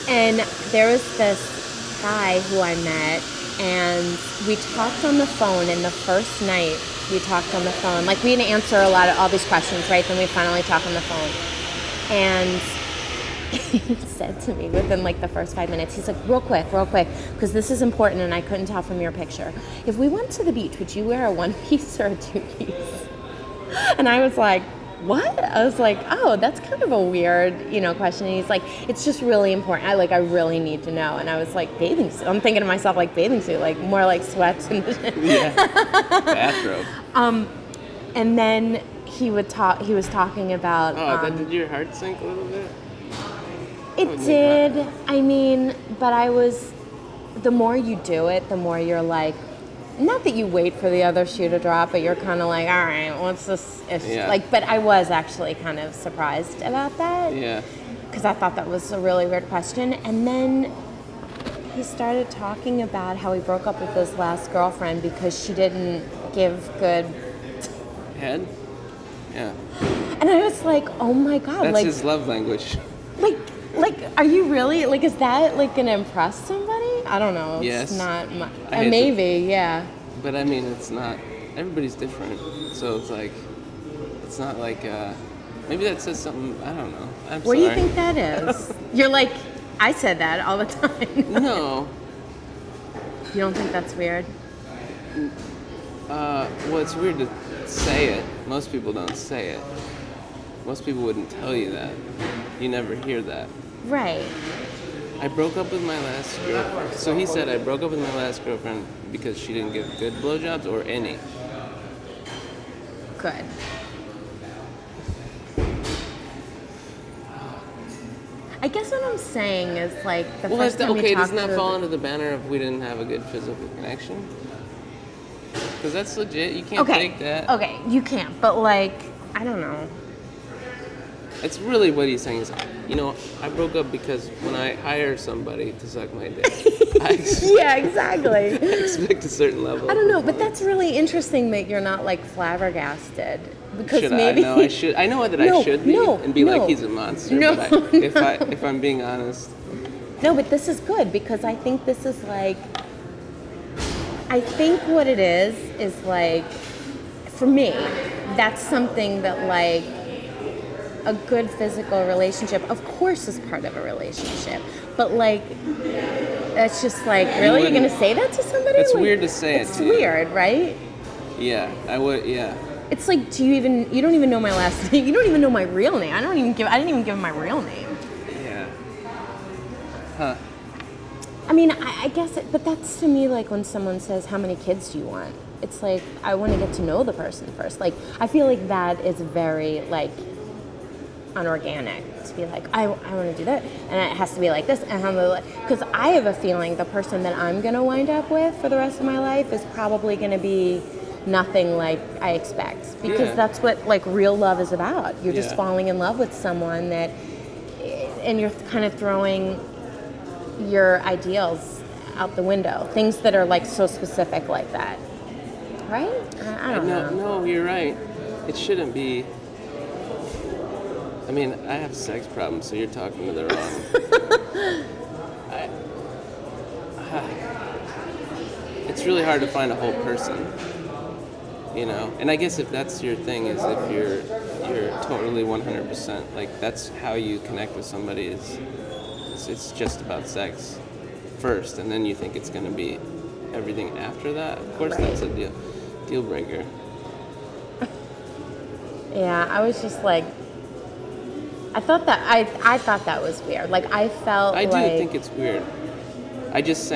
And there was this guy who I met, and we talked on the phone, and the first night we talked on the phone. Like, we didn't answer all these questions, right? Then we finally talked on the phone. And he said to me within, like, the first 5 minutes, he's like, real quick, because this is important and I couldn't tell from your picture. If we went to the beach, would you wear a one-piece or a two-piece? And I was like, what? I was like, oh, that's kind of a weird, you know, question. And he's like, it's just really important. I really need to know. And I was like, bathing suit. I'm thinking to myself, like, bathing suit, like, more like sweats and bathrobe. And then he was talking about... did your heart sink a little bit? It did. I mean, but the more you do it, the more you're like, not that you wait for the other shoe to drop, but you're kind of like, all right, what's this issue? Yeah. Like, but I was actually kind of surprised about that. Yeah. Because I thought that was a really weird question. And then he started talking about how he broke up with his last girlfriend because she didn't give good head. Yeah. And I was like, oh my God. That's his love language. Like, are you really, like, is that, like, going to impress somebody? I don't know. Yes. It's not much. Maybe, yeah. But, I mean, it's not, everybody's different. So it's like, it's not like, maybe that says something, I don't know. I'm What sorry. do you think that is? You're like, I said that all the time. No. You don't think that's weird? Well, it's weird to say it. Most people don't say it. Most people wouldn't tell you that. You never hear that. Right. I broke up with my last girlfriend. So he said I broke up with my last girlfriend because she didn't give good blowjobs or any. Good. I guess what I'm saying is like the first time we talked doesn't that fall under the banner of we didn't have a good physical connection? Because that's legit. You can't fake that. Okay, you can't. But like, I don't know. It's really what he's saying is, you know, I broke up because when I hire somebody to suck my dick, yeah, exactly. I expect a certain level. I don't know, but that's really interesting that you're not like flabbergasted. Because should maybe I? No, I should. I know that I should be and be like he's a monster. No, but if I'm being honest. No, but this is good because I think this is like. I think what it is like, for me, that's something that like. A good physical relationship, of course, is part of a relationship. But like, that's just like, really, you're gonna say that to somebody? It's like, weird to say it's it to you. It's weird, right? Yeah, I would. Yeah. It's like, you don't even know my last name. You don't even know my real name. I didn't even give him my real name. Yeah. Huh. I mean, I guess, but that's to me like when someone says, "How many kids do you want?" It's like I want to get to know the person first. Like, I feel like that is very like. Unorganic to be like I want to do that and it has to be like this and because I have a feeling the person that I'm gonna wind up with for the rest of my life is probably gonna be nothing like I expect because that's what like real love is about. You're just falling in love with someone that and you're kind of throwing your ideals out the window. Things that are like so specific like that. Right? I don't know. No, you're right. It shouldn't be. I mean, I have sex problems, so you're talking to the wrong. It's really hard to find a whole person, you know. And I guess if that's your thing, is if you're totally 100%, like that's how you connect with somebody. It's just about sex first, and then you think it's going to be everything after that. Of course, Right. that's a deal breaker. Yeah, I was just like, I thought that was weird. Like I felt I do like think it's weird. I just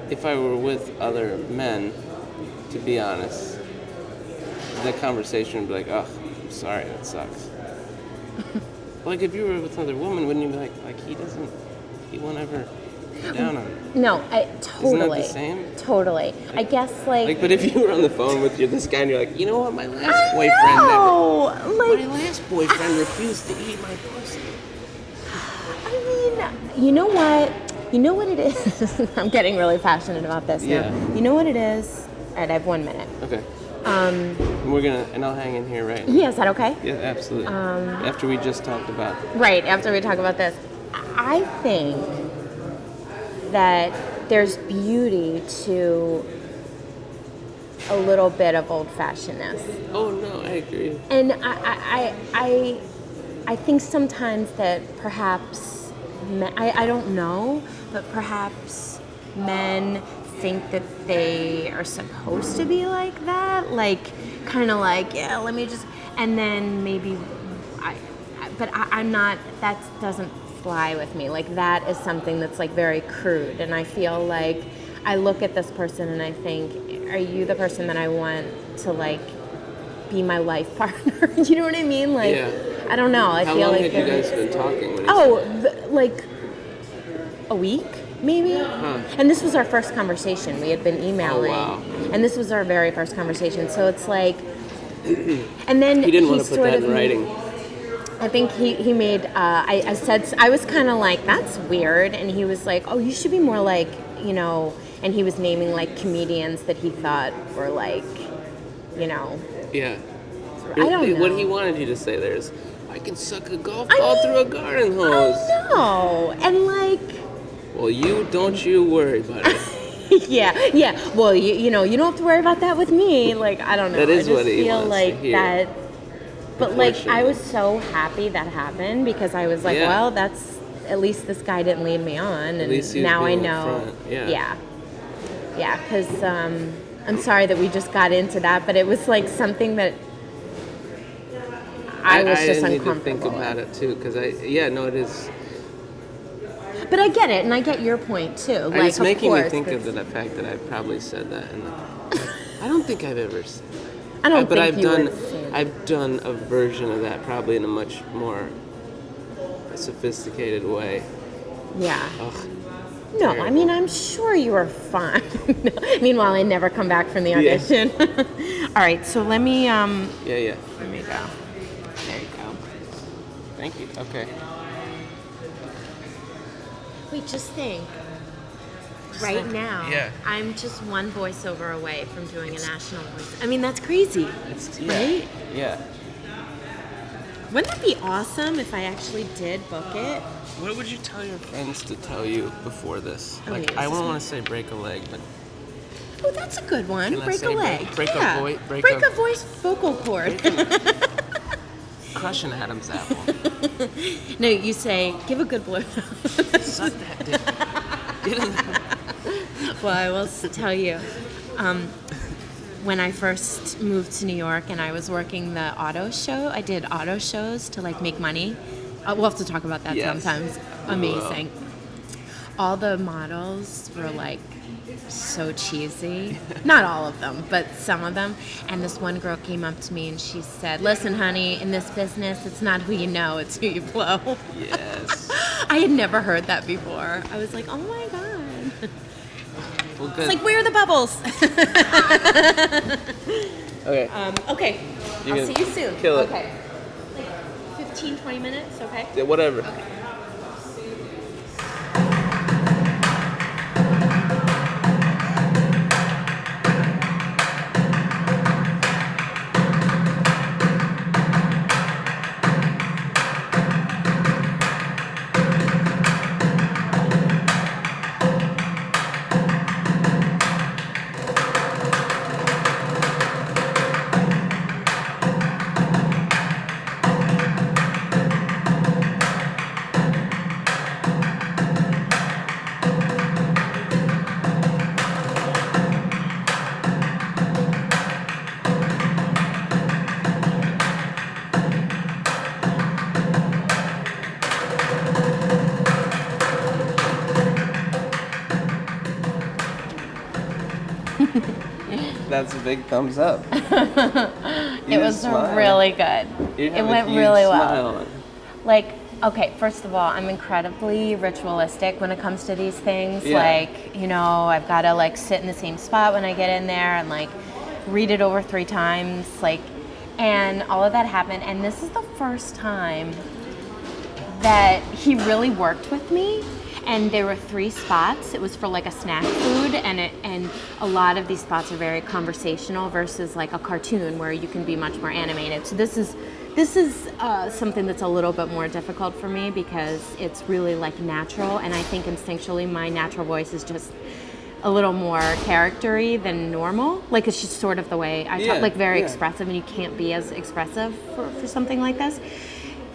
if I were with other men, to be honest, the conversation would be like, oh, I'm sorry, that sucks. Like if you were with another woman, wouldn't you be like he won't ever go down on it? no, totally. Isn't that the same? Totally. I guess like But if you were on the phone with this guy and you're like, you know what, my last boyfriend refused to eat my pussy. I mean, you know what? You know what it is? I'm getting really passionate about this Yeah. now. You know what it is? All right, I have 1 minute. Okay. And I'll hang in here right now. Yeah, is that okay? Yeah, absolutely. After we just talked about. Right, after we talk about this. I think that there's beauty to a little bit of old-fashionedness. Oh no, I agree. And I think sometimes that perhaps, I don't know, but perhaps men think that they are supposed to be like that, like kind of like, yeah, let me just, and then maybe, I'm not, that doesn't fly with me. Like that is something that's like very crude, and I feel like I look at this person and I think, are you the person that I want to like be my life partner? You know what I mean? Like, yeah. I don't know. How feel long like had you guys been talking? When like a week, maybe. Huh. And this was our first conversation. We had been emailing, and this was our very first conversation. So it's like, and then he didn't want to put that in writing. I think he made. I said I was kind of like, that's weird, and he was like, oh, you should be more like, you know. And he was naming like comedians that he thought were like, you know. Yeah. I don't know. What he wanted you to say there is, I can suck a golf ball through a garden hose. I know, and like. Well, don't you worry about it. yeah. Well, you know, you don't have to worry about that with me. Like, I don't know. That is I just what he feel wants like to hear. that. But like, sure. I was so happy that happened because I was like, Yeah. well, that's at least this guy didn't lead me on, and least he was now I being know. upfront. Yeah. Because I'm sorry that we just got into that, but it was like something that I was just need uncomfortable. to think about it too, because it is. But I get it, and I get your point too. Like, It's making of course, me think of the fact that I probably said that in the. I don't think I've ever said that. I don't But think I've done a version of that probably in a much more sophisticated way. Yeah. Ugh, No, terrible. I mean, I'm sure you were fine. Meanwhile, I never come back from the audition. All right, so let me, Yeah. let me go. There you go. Thank you. Okay. Wait, just think. Right now, Yeah. I'm just one voiceover away from doing a national voice. I mean, that's crazy, right? Yeah. Wouldn't that be awesome if I actually did book it? What would you tell your friends to tell you before this? Oh, Like, wait, I is don't this want to say break a leg, but Oh, that's a good one. Can I Break a say leg. break a yeah. voice- break break a a- voice vocal cord. crush an Adam's apple. No, you say, give a good blow. Suck that dick. Get in there. Well, I will tell you, when I first moved to New York and I was working the auto show, I did auto shows to like make money. We'll have to talk about that Yes. sometimes. Amazing. All the models were like so cheesy. Not all of them, but some of them. And this one girl came up to me and she said, listen, honey, in this business, it's not who you know, it's who you blow. Yes. I had never heard that before. I was like, oh my God. Well, good. It's like, where are the bubbles? Okay. Okay. You're I'll gonna see you soon. kill it. Okay. Like 15, 20 minutes, okay? Yeah, whatever. Okay. that's a big thumbs up. It was really good. It went really well. Like, okay, first of all, I'm incredibly ritualistic when it comes to these things. Yeah. Like, you know, I've got to like sit in the same spot when I get in there and like read it over 3 times, like, and all of that happened. And this is the first time that he really worked with me. And there were 3 spots. It was for like a snack food, and a lot of these spots are very conversational versus like a cartoon where you can be much more animated. So this is something that's a little bit more difficult for me because it's really like natural, and I think instinctually my natural voice is just a little more character-y than normal. Like it's just sort of the way I talk, like very expressive, and you can't be as expressive for something like this.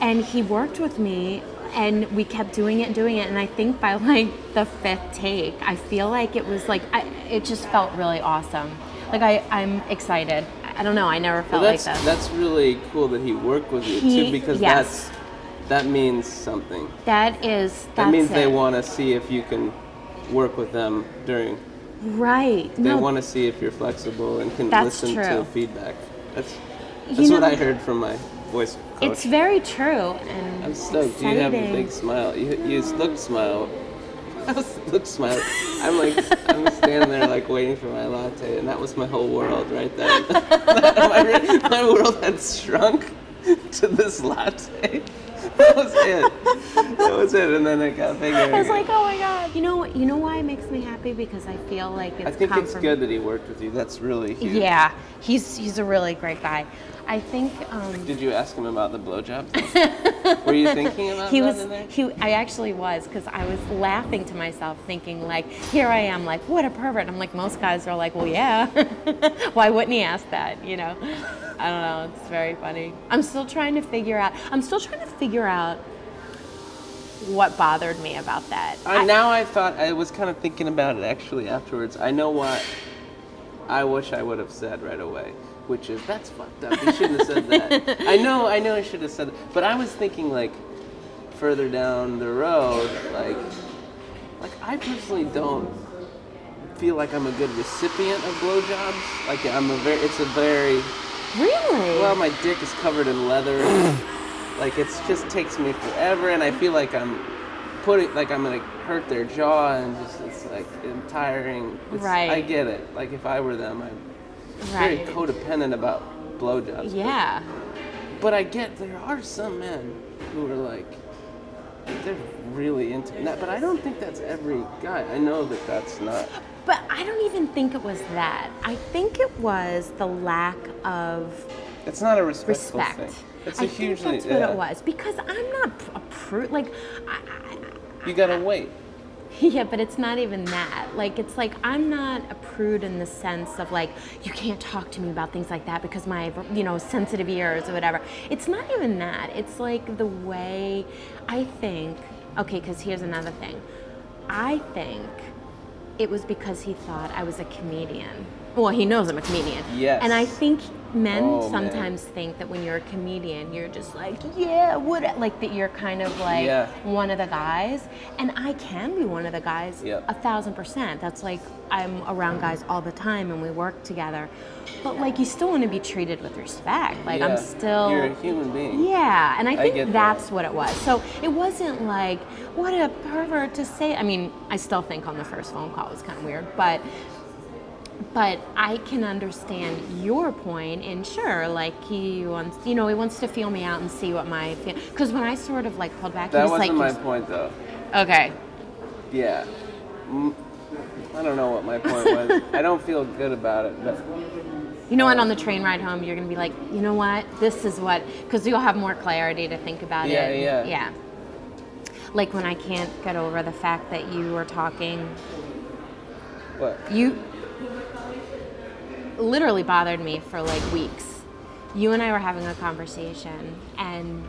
And he worked with me, and we kept doing it, and I think by like the 5th take, I feel like it was like, it just felt really awesome. Like I'm excited. I don't know, I never felt like that. That's really cool that he worked with you too, because that means something. That means they want to see if you can work with them during. Right. They want to see if you're flexible and can listen to feedback. That's what I heard from my voice coach. It's very true, and I'm stoked. exciting. You have a big smile. You look smile. Look smile. I'm standing there like waiting for my latte, and that was my whole world right then. my world had shrunk to this latte. That was it. And then it got bigger. I was like, oh my god. You know why it makes me happy? Because I feel like it's. I think it's good that he worked with you. That's really huge. Yeah, he's a really great guy. I think. Did you ask him about the blowjob? Were you thinking about that in there? I actually was, because I was laughing to myself, thinking like, here I am, like, what a pervert. I'm like, most guys are like, well, yeah. Why wouldn't he ask that? You know. I don't know. It's very funny. I'm still trying to figure out what bothered me about that. I was kind of thinking about it actually afterwards. I know what I wish I would have said right away, which is, that's fucked up. You shouldn't have said that. I know I should have said that. But I was thinking like further down the road, like I personally don't feel like I'm a good recipient of blowjobs. Like it's a very Really? Well, my dick is covered in leather. Like it just takes me forever, and I feel like I'm gonna hurt their jaw, and it's like tiring. Right. I get it. Like if I were them, I'm very codependent about blowjobs. Yeah. But I get there are some men who are like they're really into that, but I don't think that's every guy. I know that that's not. But I don't even think it was that. I think it was the lack of It's not a respectful respect. thing. It's I a think hugely that's what it was, because I'm not a prude. Like, you gotta wait. Yeah, but it's not even that. Like, it's like I'm not a prude in the sense of like, you can't talk to me about things like that because my, sensitive ears or whatever. It's not even that. It's like the way I think. Okay, because here's another thing. I think it was because he thought I was a comedian. Well, he knows I'm a comedian. Yes. And I think men sometimes think that when you're a comedian, you're just like, yeah, like that you're kind of like one of the guys. And I can be one of the guys 1,000%. That's like, I'm around guys all the time and we work together. But like, you still want to be treated with respect. Like, I'm still... You're a human being. Yeah, and I think that's what it was. So it wasn't like, what a pervert to say. I mean, I still think on the first phone call it was kind of weird, but I can understand your point, and sure, like he wants to feel me out and see what my because when I sort of like pulled back, that he was wasn't like, my point though. Okay. Yeah, I don't know what my point was. I don't feel good about it, but you know what? On the train ride home, you're gonna be like, you know what? This is what, because you'll have more clarity to think about it. Yeah. Like when I can't get over the fact that you were talking. What? You literally bothered me for like weeks. You and I were having a conversation, and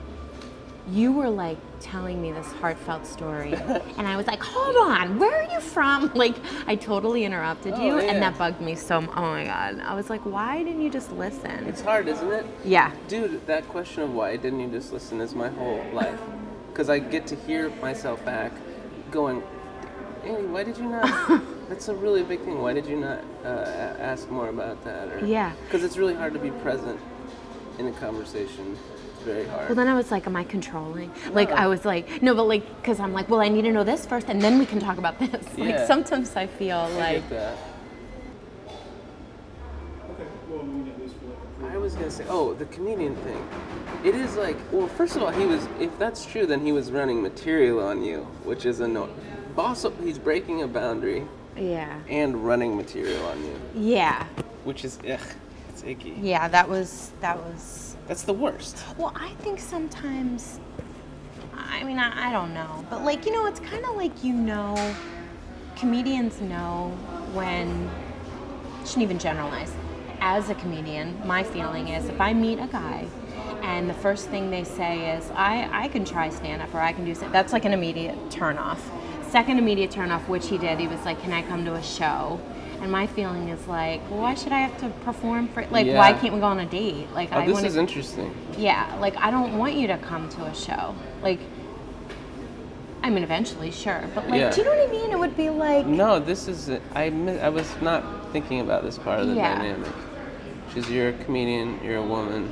you were like telling me this heartfelt story, and I was like, hold on, where are you from? Like, I totally interrupted you, and that bugged me so. Oh my god, I was like, why didn't you just listen? It's hard, isn't it? Yeah. Dude, that question of why didn't you just listen is my whole life, because I get to hear myself back going, Andy, why did you not That's a really big thing. Why did you not ask more about that? Yeah. Because it's really hard to be present in a conversation. It's very hard. Well, then I was like, am I controlling? Like, I was like, no, but like, because I'm like, well, I need to know this first, and then we can talk about this. Yeah. Like, sometimes I feel I like... get that. I was going to say, the comedian thing. It is like, well, first of all, if that's true, then he was running material on you, which is annoying. Also, he's breaking a boundary. Yeah. And running material on you. Yeah. Which is, it's icky. Yeah, that was... That's the worst. Well, I think sometimes, I mean, I don't know. But like, it's kind of like, comedians know when, shouldn't even generalize. As a comedian, my feeling is if I meet a guy and the first thing they say is, I can try stand-up or I can do stand-up, that's like an immediate turn-off. Second immediate turn-off, which he did, he was like, can I come to a show? And my feeling is like, well, why should I have to perform for, like, why can't we go on a date? Like, this is interesting. Yeah, like, I don't want you to come to a show. Like, I mean, eventually, sure. But, like, do you know what I mean? It would be like... No, this is, I was not thinking about this part of the dynamic. You're a comedian, you're a woman.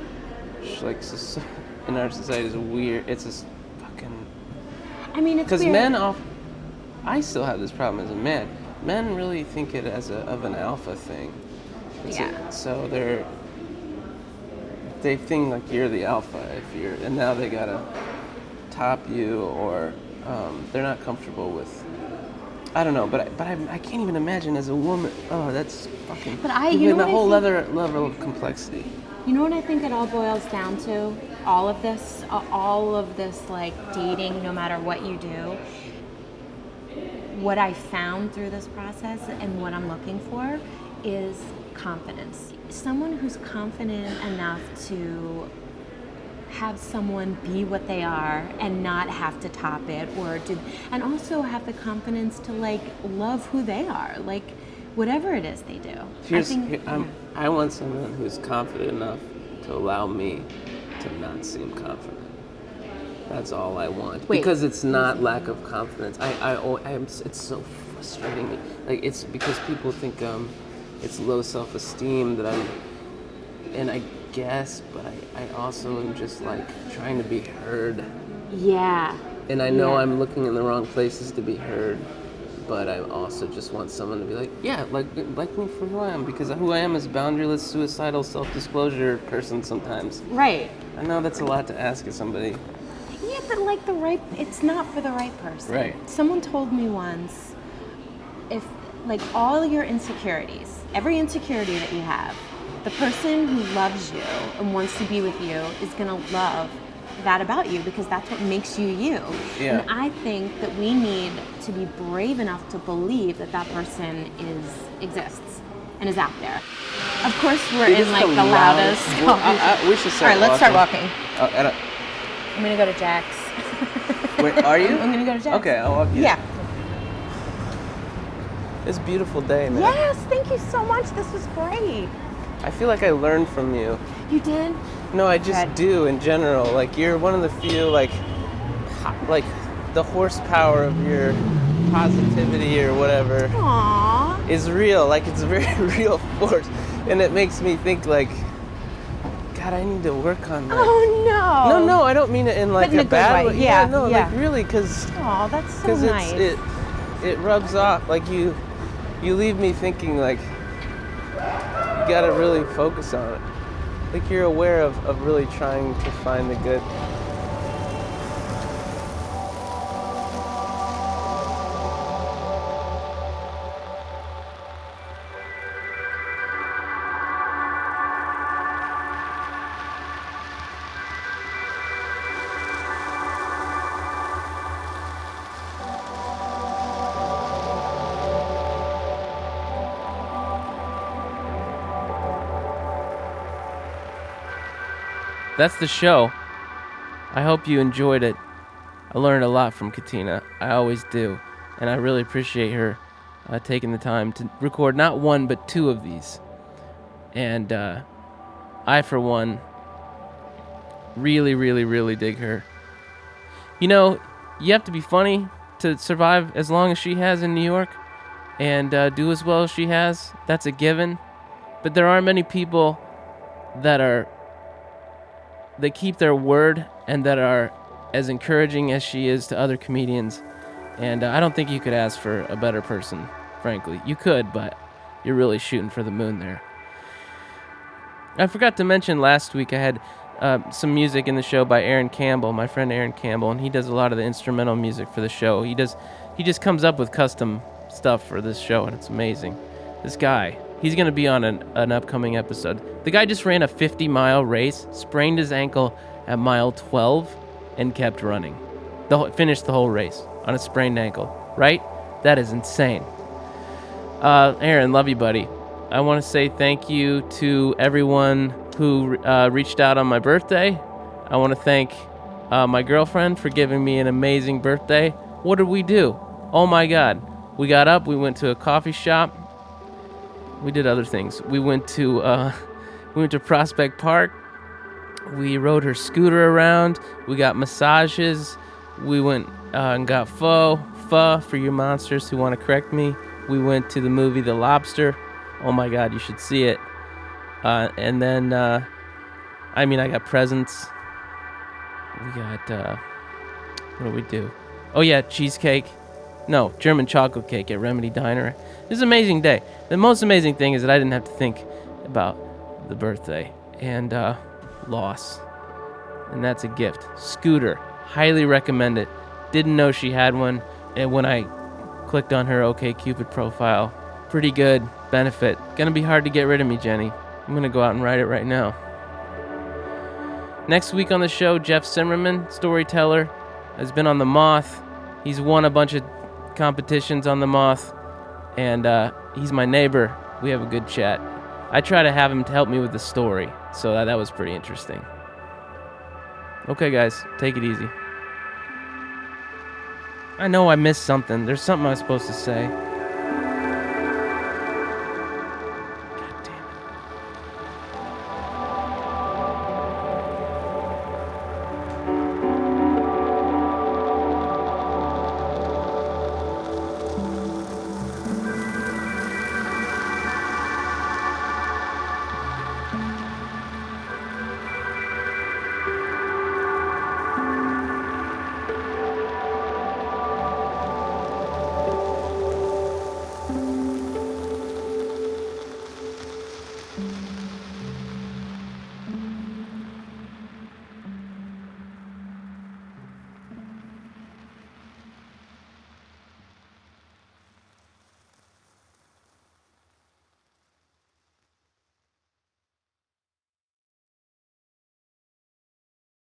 In our society, is weird. It's just fucking... I mean, it's weird. Because I still have this problem as a man. Men really think it as of an alpha thing. So they think like you're the alpha and now they gotta top you, or they're not comfortable with. I don't know, but I can't even imagine as a woman. Oh, that's fucking. But a whole other level of complexity. You know what I think it all boils down to? All of this like dating, no matter what you do. What I found through this process and what I'm looking for is confidence. Someone who's confident enough to have someone be what they are and not have to top it, and also have the confidence to like love who they are, like whatever it is they do. I want someone who's confident enough to allow me to not seem confident. That's all I want. Because it's not lack of confidence. It's so frustrating. Like, it's because people think it's low self-esteem that and I guess, but I also am just like trying to be heard. Yeah. And I know I'm looking in the wrong places to be heard, but I also just want someone to be like, like me for who I am, because who I am is boundaryless, suicidal, self-disclosure person sometimes. Right. I know that's a lot to ask of somebody. Yeah, but like it's not for the right person. Right. Someone told me once, if like all your insecurities, every insecurity that you have, the person who loves you and wants to be with you is gonna love that about you, because that's what makes you you. Yeah. And I think that we need to be brave enough to believe that person exists and is out there. Of course, we're in like the loudest. We should start. All right, let's start walking. I'm gonna go to Jack's. Wait, are you? I'm gonna go to Jack's. Okay, I'll walk you. Yeah. It's a beautiful day, man. Yes, thank you so much. This was great. I feel like I learned from you. You did? No, I just do in general. Like, you're one of the few, like the horsepower of your positivity or whatever is real. Like, it's a very real force. And it makes me think, like, God, I need to work on that. Oh, no. No, I don't mean it in, like, a bad way. Yeah, like, really, because... Oh, that's so nice. It rubs off. Like, you leave me thinking, like, you gotta really focus on it. Like, you're aware of really trying to find the good. That's the show. I hope you enjoyed it. I learned a lot from Katina. I always do. And I really appreciate her taking the time to record not one, but two of these. And I, for one, really, really, really dig her. You know, you have to be funny to survive as long as she has in New York. and do as well as she has. That's a given. But there aren't many people that keep their word and that are as encouraging as she is to other comedians. And I don't think you could ask for a better person, frankly. You could, but you're really shooting for the moon there. I forgot to mention last week I had some music in the show by Aaron Campbell, my friend Aaron Campbell, and he does a lot of the instrumental music for the show. He just comes up with custom stuff for this show, and it's amazing. This guy, he's going to be on an upcoming episode. The guy just ran a 50-mile race, sprained his ankle at mile 12, and kept running. Finished the whole race on a sprained ankle, right? That is insane. Aaron, love you, buddy. I want to say thank you to everyone who reached out on my birthday. I want to thank my girlfriend for giving me an amazing birthday. What did we do? Oh my God. We got up, we went to a coffee shop. We did other things. We went to Prospect Park. We rode her scooter around. We got massages. We went and got pho for you monsters who want to correct me. We went to the movie The Lobster. Oh my God, you should see it. And then, I got presents. We got, what do we do? Oh yeah, cheesecake. No, German chocolate cake at Remedy Diner. It was an amazing day. The most amazing thing is that I didn't have to think about the birthday and loss. And that's a gift. Scooter. Highly recommend it. Didn't know she had one. And when I clicked on her OkCupid profile, pretty good benefit. Gonna be hard to get rid of me, Jenny. I'm gonna go out and write it right now. Next week on the show, Jeff Zimmerman, storyteller, has been on The Moth. He's won a bunch of competitions on The Moth, and he's my neighbor. We have a good chat. I try to have him to help me with the story, so that was pretty interesting. Okay, guys, take it easy. I know I missed something. There's something I was supposed to say.